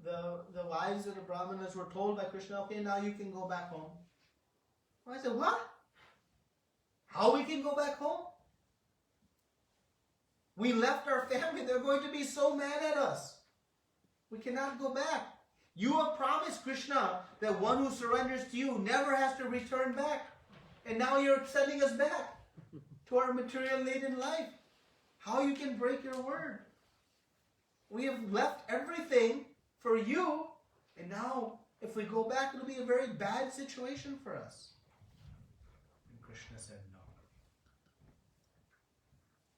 the wives of the Brahmanas were told by Krishna, okay, now you can go back home. I said, what? How we can go back home? We left our family. They're going to be so mad at us. We cannot go back. You have promised Krishna that one who surrenders to you never has to return back. And now you're sending us back to our material-laden life. How you can break your word? We have left everything for you, and now if we go back, it'll be a very bad situation for us. And Krishna said no.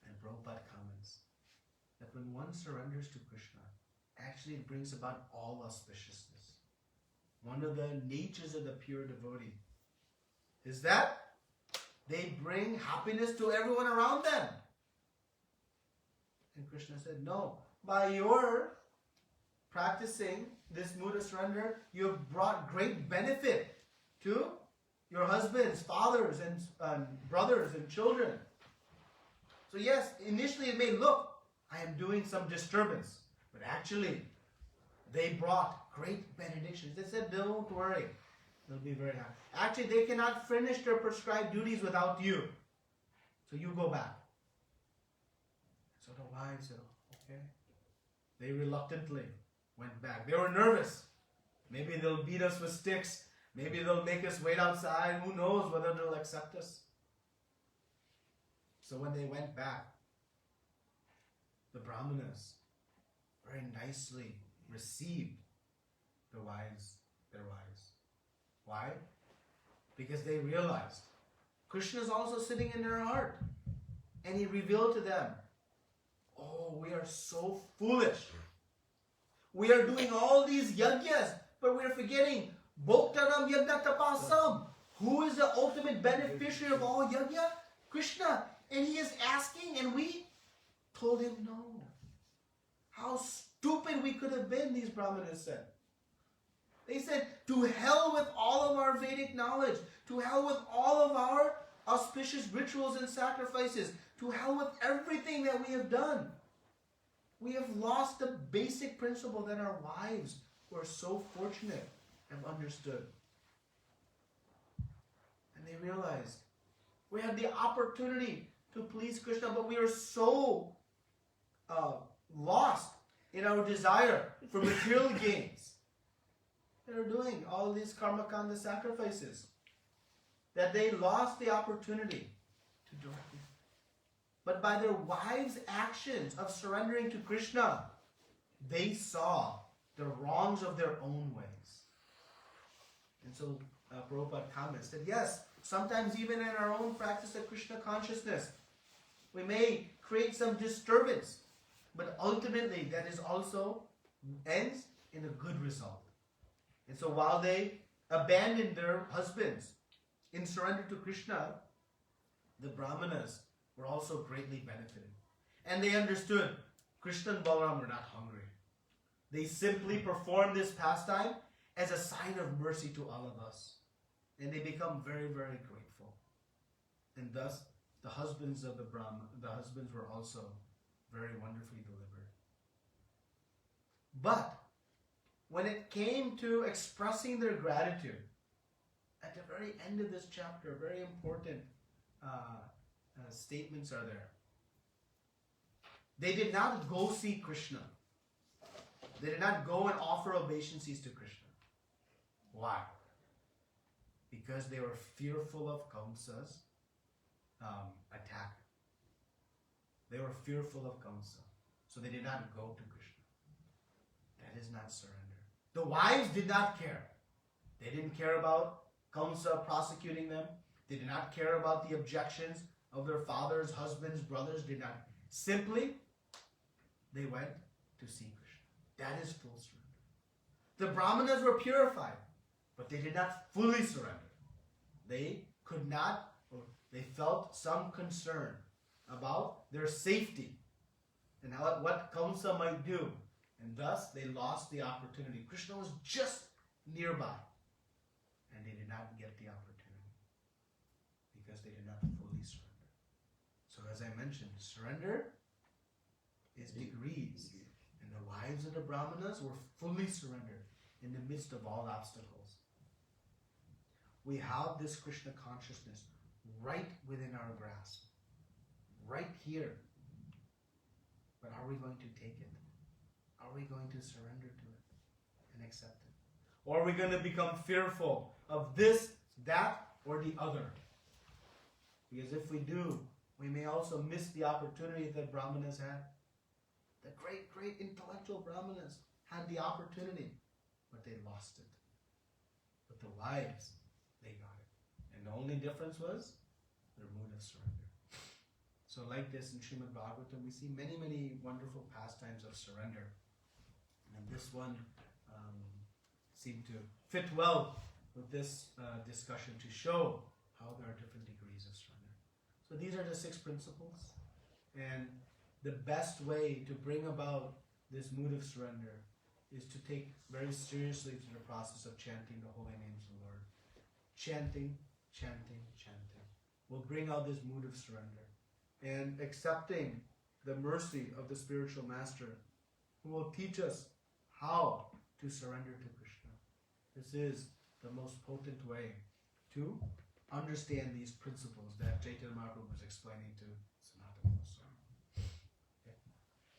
And Prabhupada comments that when one surrenders to Krishna, actually it brings about all auspiciousness. One of the natures of the pure devotee is that they bring happiness to everyone around them. And Krishna said, no, by your practicing this mood of surrender, you have brought great benefit to your husbands, fathers, and brothers and children. So yes, initially it may look, I am doing some disturbance, but actually they brought great benedictions. They said, don't worry, they'll be very happy. Actually, they cannot finish their prescribed duties without you. So you go back. So the wives said, okay. They reluctantly went back. They were nervous. Maybe they'll beat us with sticks. Maybe they'll make us wait outside. Who knows whether they'll accept us. So when they went back, the Brahmanas very nicely received their wives. Why? Because they realized Krishna is also sitting in their heart. And he revealed to them, oh, we are so foolish. We are doing all these yajnas, but we are forgetting Bhoktaram Yajna Tapasam. Who is the ultimate beneficiary of all yajna? Krishna. And he is asking, and we told him no. How stupid we could have been, these Brahmanas said. They said, to hell with all of our Vedic knowledge. To hell with all of our auspicious rituals and sacrifices. To hell with everything that we have done. We have lost the basic principle that our wives, who are so fortunate, have understood. And they realized we had the opportunity to please Krishna, but we are so lost in our desire for material gains. They're doing all these karma kanda sacrifices that they lost the opportunity to do it. But by their wives' actions of surrendering to Krishna, they saw the wrongs of their own ways. And so Prabhupada comments that yes, sometimes even in our own practice of Krishna consciousness, we may create some disturbance, but ultimately that is also ends in a good result. And so while they abandoned their husbands in surrender to Krishna, the Brahmanas were also greatly benefited. And they understood Krishna and Balaram were not hungry. They simply performed this pastime as a sign of mercy to all of us. And they become very, very grateful. And thus, the husbands of the husbands were also very wonderfully delivered. But when it came to expressing their gratitude, at the very end of this chapter, very important statements are there. They did not go see Krishna. They did not go and offer obeisances to Krishna. Why? Because they were fearful of Kamsa's attack. They were fearful of Kamsa. So they did not go to Krishna. That is not surrender. The wives did not care. They didn't care about Kamsa prosecuting them. They did not care about the objections of their fathers, husbands, brothers. Did not. Simply, they went to see Krishna. That is full surrender. The Brahmanas were purified. but they did not fully surrender. They could not, or they felt some concern about their safety and what Kamsa might do. And thus they lost the opportunity. Krishna was just nearby. And they did not get the opportunity because they did not fully surrender. So as I mentioned, surrender is degrees. And the lives of the Brahmanas were fully surrendered in the midst of all obstacles. We have this Krishna consciousness right within our grasp. Right here. But are we going to take it? Are we going to surrender to it and accept it? Or are we going to become fearful of this, that, or the other? Because if we do, we may also miss the opportunity that Brahmanas had. The great, great intellectual Brahmanas had the opportunity, but they lost it. But the wise, they got it. And the only difference was their mood of surrender. So like this in Srimad Bhagavatam, we see many, many wonderful pastimes of surrender. And this one seemed to fit well with this discussion to show how there are different degrees of surrender. So these are the 6 principles. And the best way to bring about this mood of surrender is to take very seriously to the process of chanting the holy names of the Lord. Chanting, chanting, chanting will bring out this mood of surrender. And accepting the mercy of the spiritual master who will teach us how to surrender to Krishna. This is the most potent way to understand these principles that Chaitanya Mahaprabhu was explaining to Sanatana Goswami. Okay.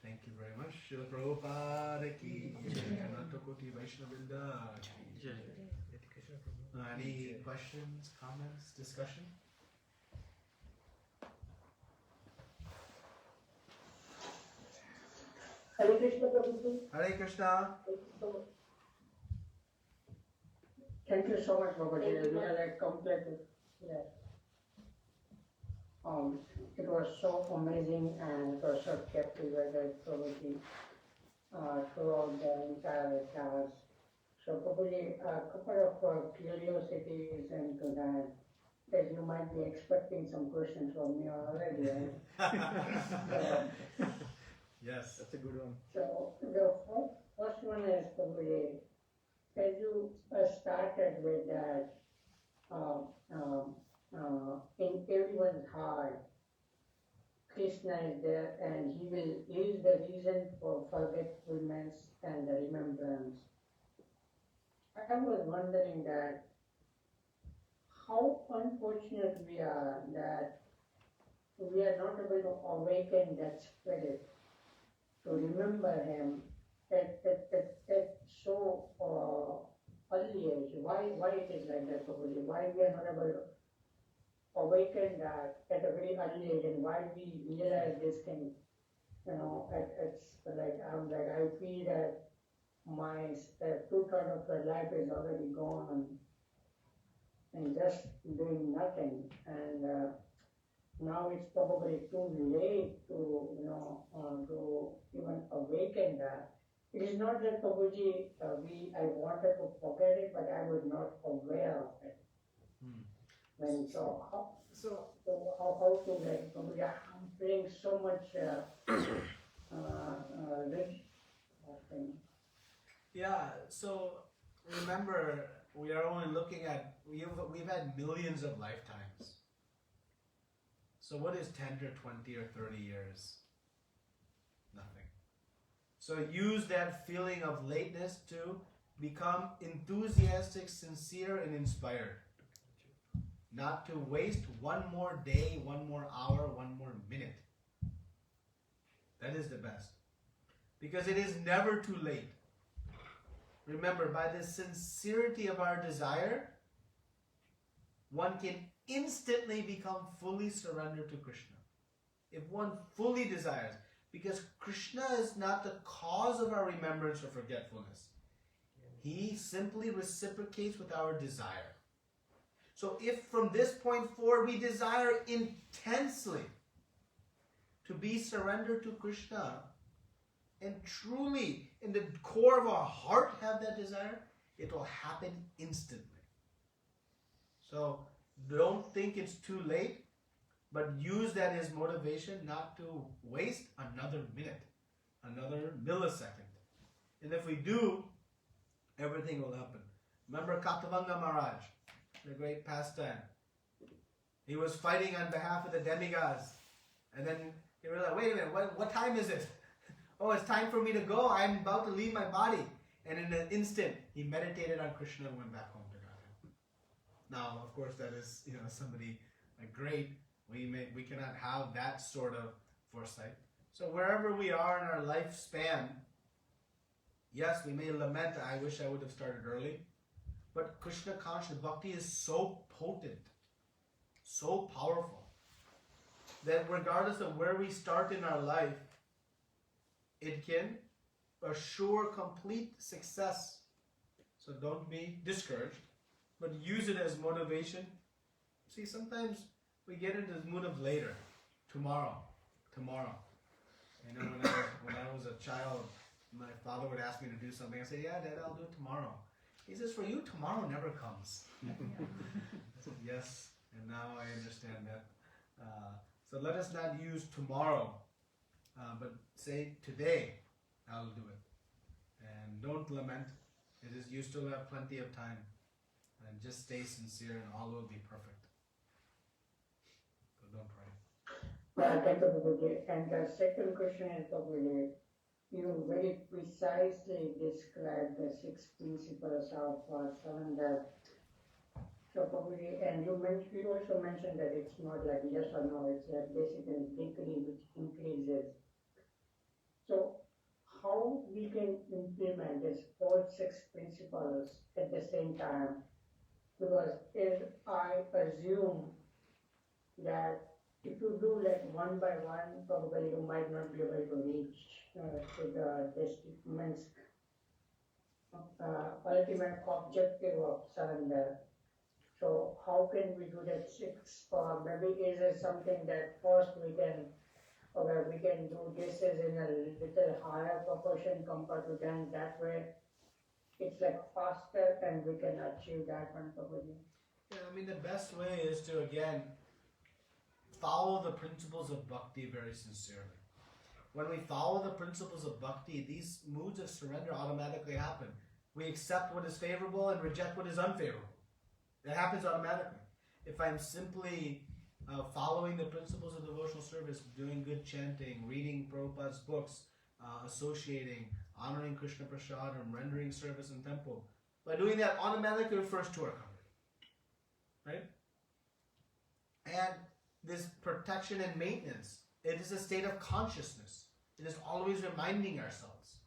Thank you very much. Srila Prabhupada ki jai. Ananta Koti Vaishnavrinda ki jai. Any questions, comments, discussion? Hare Krishna, Prabhuji. Hare Krishna. Thank you so much, Prabhuji. We are like completely. Yeah. It was so amazing and it was so captivated, Prabhuji, throughout the entire class. So, Prabhuji, a couple of curiosities into that. That you might be expecting some questions from me already. Right? Yes. That's a good one. So the first one is probably, as you started with that, in everyone's heart, Krishna is there and he is the reason for forgetfulness and the remembrance. I was wondering that how unfortunate we are that we are not able to awaken that spirit to remember him at so early age. Why it is like that, Prabhuji? Why we are not able to awaken that at a very early age, and why we realize this thing? You know, it's like I feel that my 2/3 of the life is already gone and just doing nothing, and now it's probably too late to to even awaken that. It is not that Prabhuji, I wanted to forget it, but I was not aware of it. When how to like Prabhuji, I'm feeling so much rich thing. Yeah, so remember, we are only looking at, we've had millions of lifetimes. So what is 10 or 20 or 30 years? Nothing. So use that feeling of lateness to become enthusiastic, sincere, and inspired. Not to waste one more day, one more hour, one more minute. That is the best. Because it is never too late. Remember, by the sincerity of our desire, one can instantly become fully surrendered to Krishna. If one fully desires, because Krishna is not the cause of our remembrance or forgetfulness. He simply reciprocates with our desire. So if from this point forward we desire intensely to be surrendered to Krishna, and truly in the core of our heart have that desire, it will happen instantly. So don't think it's too late, but use that as motivation not to waste another minute, another millisecond. And if we do, everything will happen. Remember Katavanga Maharaj, the great pastime. He was fighting on behalf of the demigods. And then he realized, wait a minute, what time is it? Oh, it's time for me to go. I'm about to leave my body. And in an instant, he meditated on Krishna and went back home to Godhead. Now, of course, that is somebody great. We cannot have that sort of foresight. So wherever we are in our lifespan, yes, we may lament, I wish I would have started early. But Krishna conscious bhakti is so potent, so powerful, that regardless of where we start in our life, it can assure complete success. So don't be discouraged, but use it as motivation. See, sometimes we get into this mood of later, tomorrow. When I was a child, my father would ask me to do something. I say, yeah, Dad, I'll do it tomorrow. He says, for you, tomorrow never comes. I said, yes, and now I understand that. So let us not use tomorrow, but say today, I'll do it. And don't lament. You still have plenty of time. And just stay sincere and all will be perfect. So don't pray. Thank you, Prabhuji. And the second question is, Prabhuji, you very precisely described the 6 principles of surrender. So Prabhuji, and you also mentioned that it's not like yes or no, it's like basically degree which increases. So how we can implement this all 6 principles at the same time? Because if I assume that if you do like one by one, probably you might not be able to reach to the ultimate objective of surrender. So how can we do that 6? Or maybe is it something that first we can do this is in a little higher proportion compared to then, that way it's like faster and we can achieve that one probably. Yeah, I mean the best way is to again follow the principles of bhakti very sincerely. When we follow the principles of bhakti, these moods of surrender automatically happen. We accept what is favorable and reject what is unfavorable. It happens automatically. If I'm simply following the principles of devotional service, doing good chanting, reading Prabhupada's books, associating, honoring Krishna Prasadam, rendering service in temple, by doing that automatically refers to our conduct. Right? And this protection and maintenance, it is a state of consciousness. It is always reminding ourselves,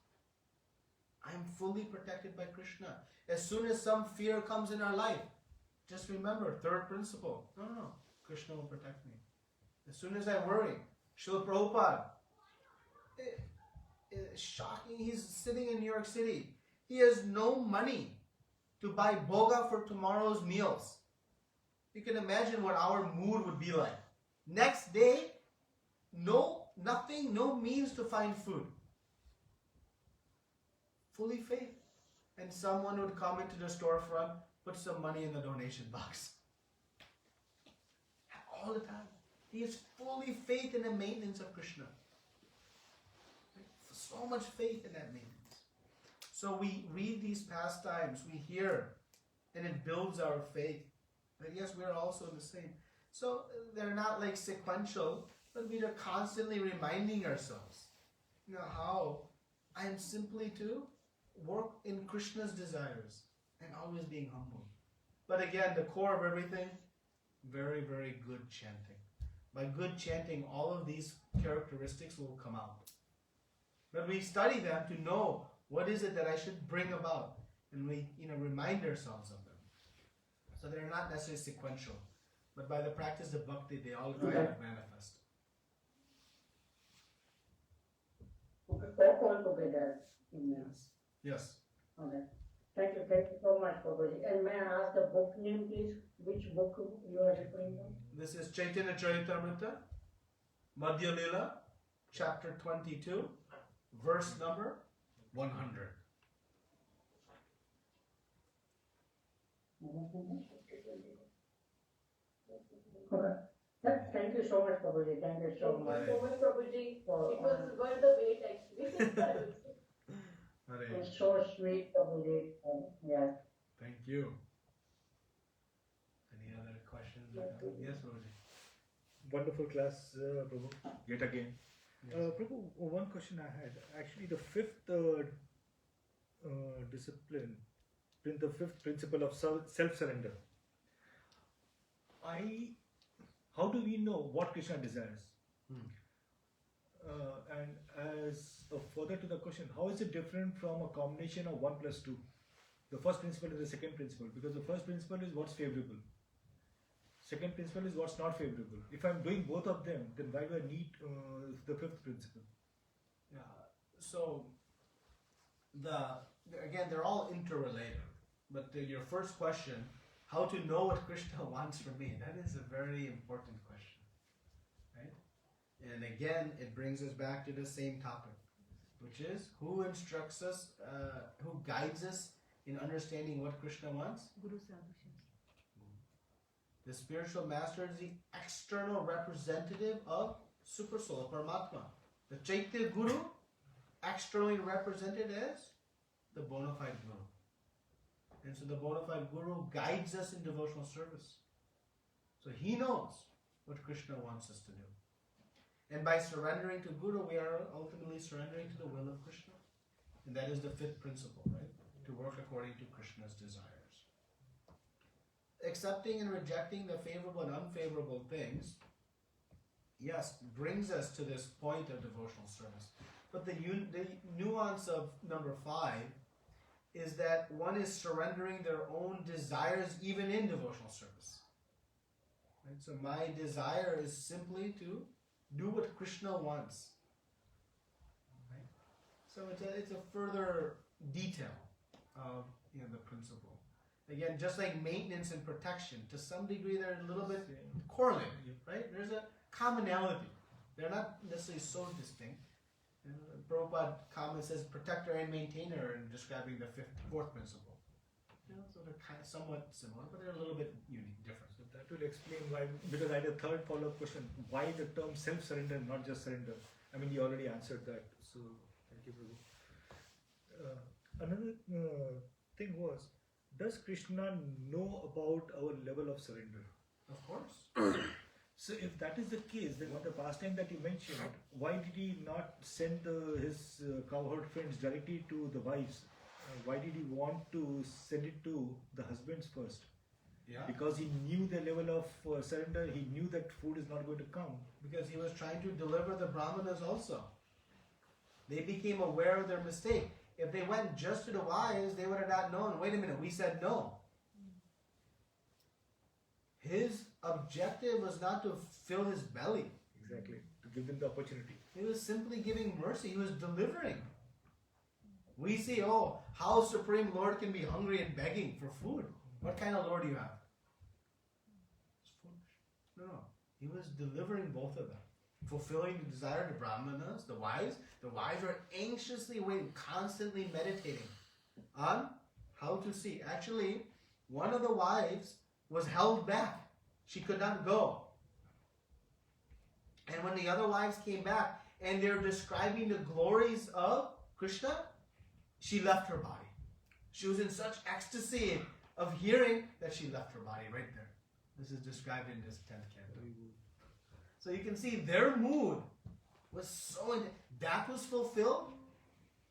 I am fully protected by Krishna. As soon as some fear comes in our life, just remember, 3rd principle, no, Krishna will protect me. As soon as I worry, Srila Prabhupada, shocking, he's sitting in New York City. He has no money to buy boga for tomorrow's meals. You can imagine what our mood would be like. Next day, nothing, no means to find food. Fully faith. And someone would come into the storefront, put some money in the donation box. All the time. He has fully faith in the maintenance of Krishna. So much faith in that maintenance. So we read these pastimes, we hear, and it builds our faith. But yes, we're also the same. So they're not like sequential, but we are constantly reminding ourselves, how I am simply to work in Krishna's desires and always being humble. But again, the core of everything, very, very good chanting. By good chanting, all of these characteristics will come out. But we study them to know what is it that I should bring about, and we remind ourselves of them. So they're not necessarily sequential, but by the practice of bhakti, they all kind of manifest. Okay, all together. Yes. Okay. Thank you so much, Prabhuji. And may I ask the book name, please? Which book you are referring to? This is Chaitanya Charitamrita, Madhya Lila, chapter 22, verse number 100. Okay. Thank you so much, Prabhuji. Thank you so much. Thank you so much, Prabhuji. For, It was worth the wait, actually. I would say. Hare. it's so sweet, Prabhuji. Yeah. Thank you. Any other questions? Yes, Roji. Wonderful class, Prabhu. Yet again. Yes. Prabhu, one question I had. Actually, the fifth discipline, the fifth principle of self-surrender. How do we know what Krishna desires? Hmm. And as a further to the question, how is it different from a combination of 1 plus 2? The first principle and the second principle, because the first principle is what's favorable. Second principle is what's not favorable. If I'm doing both of them, then why do I need the fifth principle? Yeah. So again, they're all interrelated. But your first question, how to know what Krishna wants from me, that is a very important question, right? And again, it brings us back to the same topic, which is who instructs us, who guides us in understanding what Krishna wants? Guru Sadhu. The spiritual master is the external representative of Super Soul, Paramatma. The Chaitya Guru, externally represented as the bona fide Guru. And so the bona fide Guru guides us in devotional service. So he knows what Krishna wants us to do. And by surrendering to Guru, we are ultimately surrendering to the will of Krishna. And that is the fifth principle, right? To work according to Krishna's desires. Accepting and rejecting the favorable and unfavorable things, yes, brings us to this point of devotional service. But the nuance of number 5 is that one is surrendering their own desires even in devotional service. Right? So my desire is simply to do what Krishna wants. Right? So it's a further detail of the principle. Again, just like maintenance and protection, to some degree they're a little bit correlated, right? There's a commonality. They're not necessarily so distinct. Prabhupada comment says protector and maintainer in describing the fourth principle. So they're kind of somewhat similar, but they're a little bit different. So that will explain why, because I had a third follow-up question. Why the term self-surrender, not just surrender? I mean, you already answered that. So, thank you, Prabhu. Another thing was, does Krishna know about our level of surrender? Of course. So if that is the case, then the pastime that you mentioned, why did he not send his cowherd friends directly to the wives? Why did he want to send it to the husbands first? Yeah. Because he knew the level of surrender, he knew that food is not going to come. Because he was trying to deliver the brahmanas also. They became aware of their mistake. If they went just to the wives, they would have not known, wait a minute, we said no. His objective was not to fill his belly. Exactly, to give them the opportunity. He was simply giving mercy. He was delivering. We see, how Supreme Lord can be hungry and begging for food. What kind of Lord do you have? It's foolish. No. He was delivering both of them. Fulfilling the desire of the brahmanas, the wives. The wives were anxiously waiting, constantly meditating on how to see. Actually, one of the wives was held back. She could not go. And when the other wives came back and they're describing the glories of Krishna, she left her body. She was in such ecstasy of hearing that she left her body right there. This is described in this 10th canto. So you can see their mood was so, that was fulfilled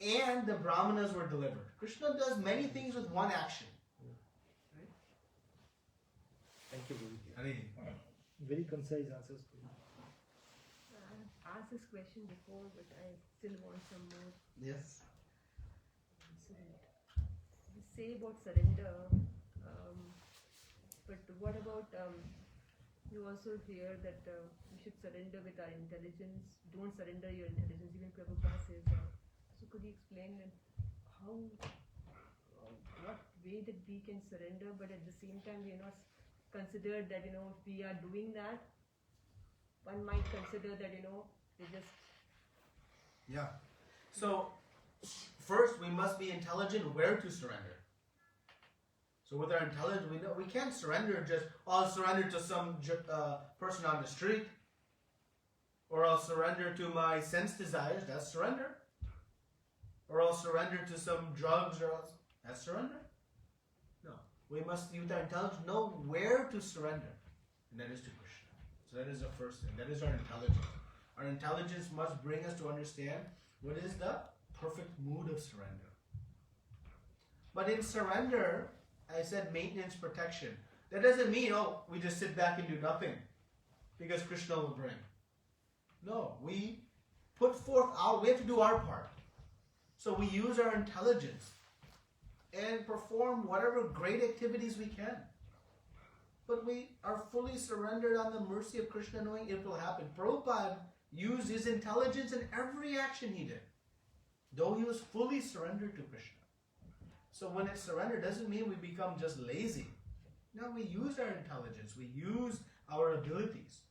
and the brahmanas were delivered. Krishna does many things with one action. Right? Thank you, Guru. Very concise answers. I asked this question before, but I still want some more. Yes. So we say about surrender, but what about you also hear that we should surrender with our intelligence. Don't surrender your intelligence. Even Prabhupada says that. So could you explain how, what way that we can surrender, but at the same time we are not considered that if we are doing that, one might consider that they just. Yeah. So first we must be intelligent where to surrender. So with our intelligence, we know we can't surrender just, I'll surrender to some person on the street, or I'll surrender to my sense desires. That's surrender. Or I'll surrender to some drugs, or else, that's surrender. No, we must use our intelligence, know where to surrender, and that is to Krishna. So that is the first thing. That is our intelligence. Our intelligence must bring us to understand what is the perfect mood of surrender. But in surrender, I said maintenance, protection. That doesn't mean, oh, we just sit back and do nothing because Krishna will bring. No, we put forth we have to do our part. So we use our intelligence and perform whatever great activities we can. But we are fully surrendered on the mercy of Krishna, knowing it will happen. Prabhupada used his intelligence in every action he did, though he was fully surrendered to Krishna. So when it's surrender, doesn't mean we become just lazy. No, we use our intelligence, we use our abilities.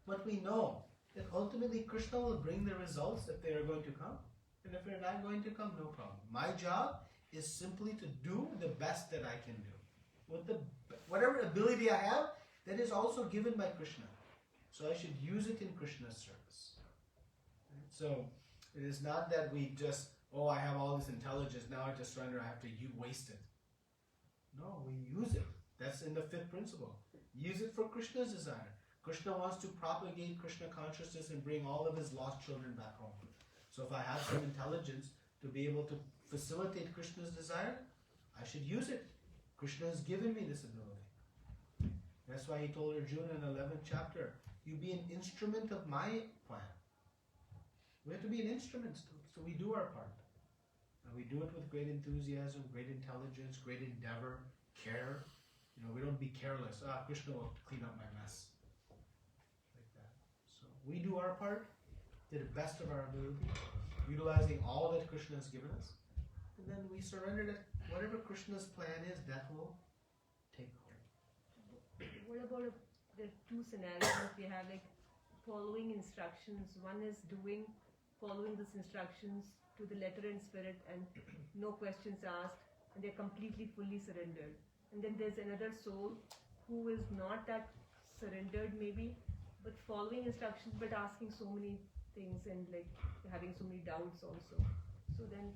But we know that ultimately Krishna will bring the results if they are going to come. And if they're not going to come, no problem. My job is simply to do the best that I can do. With whatever ability I have, that is also given by Krishna. So I should use it in Krishna's service. Right? So it is not that we just, oh, I have all this intelligence, now I just surrender, I have to waste it. No, we use it. That's in the fifth principle. Use it for Krishna's desire. Krishna wants to propagate Krishna consciousness and bring all of his lost children back home. So if I have some intelligence to be able to facilitate Krishna's desire, I should use it. Krishna has given me this ability. That's why he told Arjuna in the 11th chapter, you be an instrument of my plan. We have to be an instrument, so we do our part. And we do it with great enthusiasm, great intelligence, great endeavor, care. We don't be careless. Krishna will clean up my mess. Like that. So we do our part to the best of our ability, utilizing all that Krishna has given us. And then we surrender that whatever Krishna's plan is, that will take hold. What about the two scenarios we have, like following instructions? One is following these instructions to the letter and spirit, and no questions asked, and they're completely fully surrendered. And then there's another soul who is not that surrendered maybe, but following instructions but asking so many things and like having so many doubts also. So then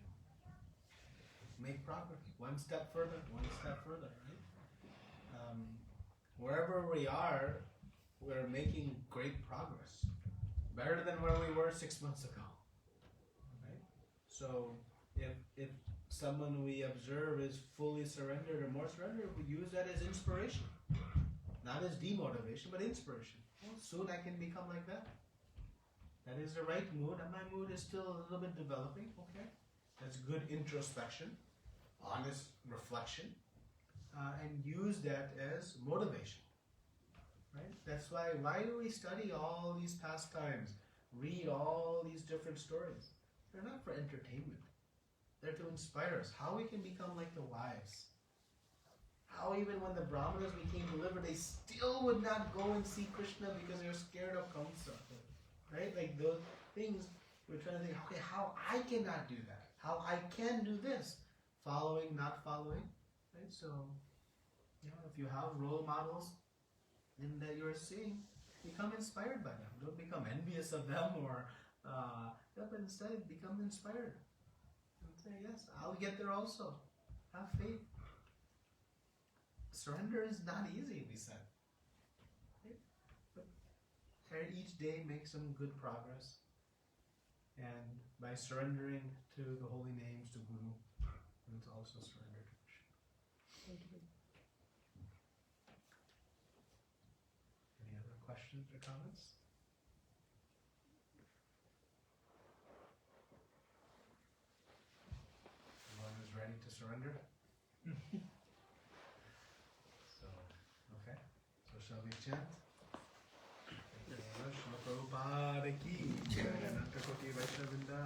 make progress. One step further, right? Wherever we are, we're making great progress. Better than where we were 6 months ago. Right? So if someone we observe is fully surrendered or more surrendered, we use that as inspiration. Not as demotivation, but inspiration. Well, soon I can become like that. That is the right mood, and my mood is still a little bit developing. Okay, that's good introspection, honest reflection, and use that as motivation. Right? That's why do we study all these pastimes, read all these different stories? They're not for entertainment. They're to inspire us. How we can become like the wise. How even when the Brahmanas became delivered, they still would not go and see Krishna because they were scared of Kamsa. Right? Like those things, we're trying to think, okay, how I cannot do that. How I can do this. Following, not following. Right? So, if you have role models in that you're seeing, become inspired by them. Don't become envious of them but instead become inspired. And say, yes, I'll get there also. Have faith. Surrender is not easy, we said. Right? But each day make some good progress. And by surrendering to the holy names, to Guru, it's also surrender to Krishna. thank you. Any other questions or comments? Everyone is ready to surrender? Shall we chant? Prabhupada ki Jai, Ananta Koti Vaishnava Vrinda.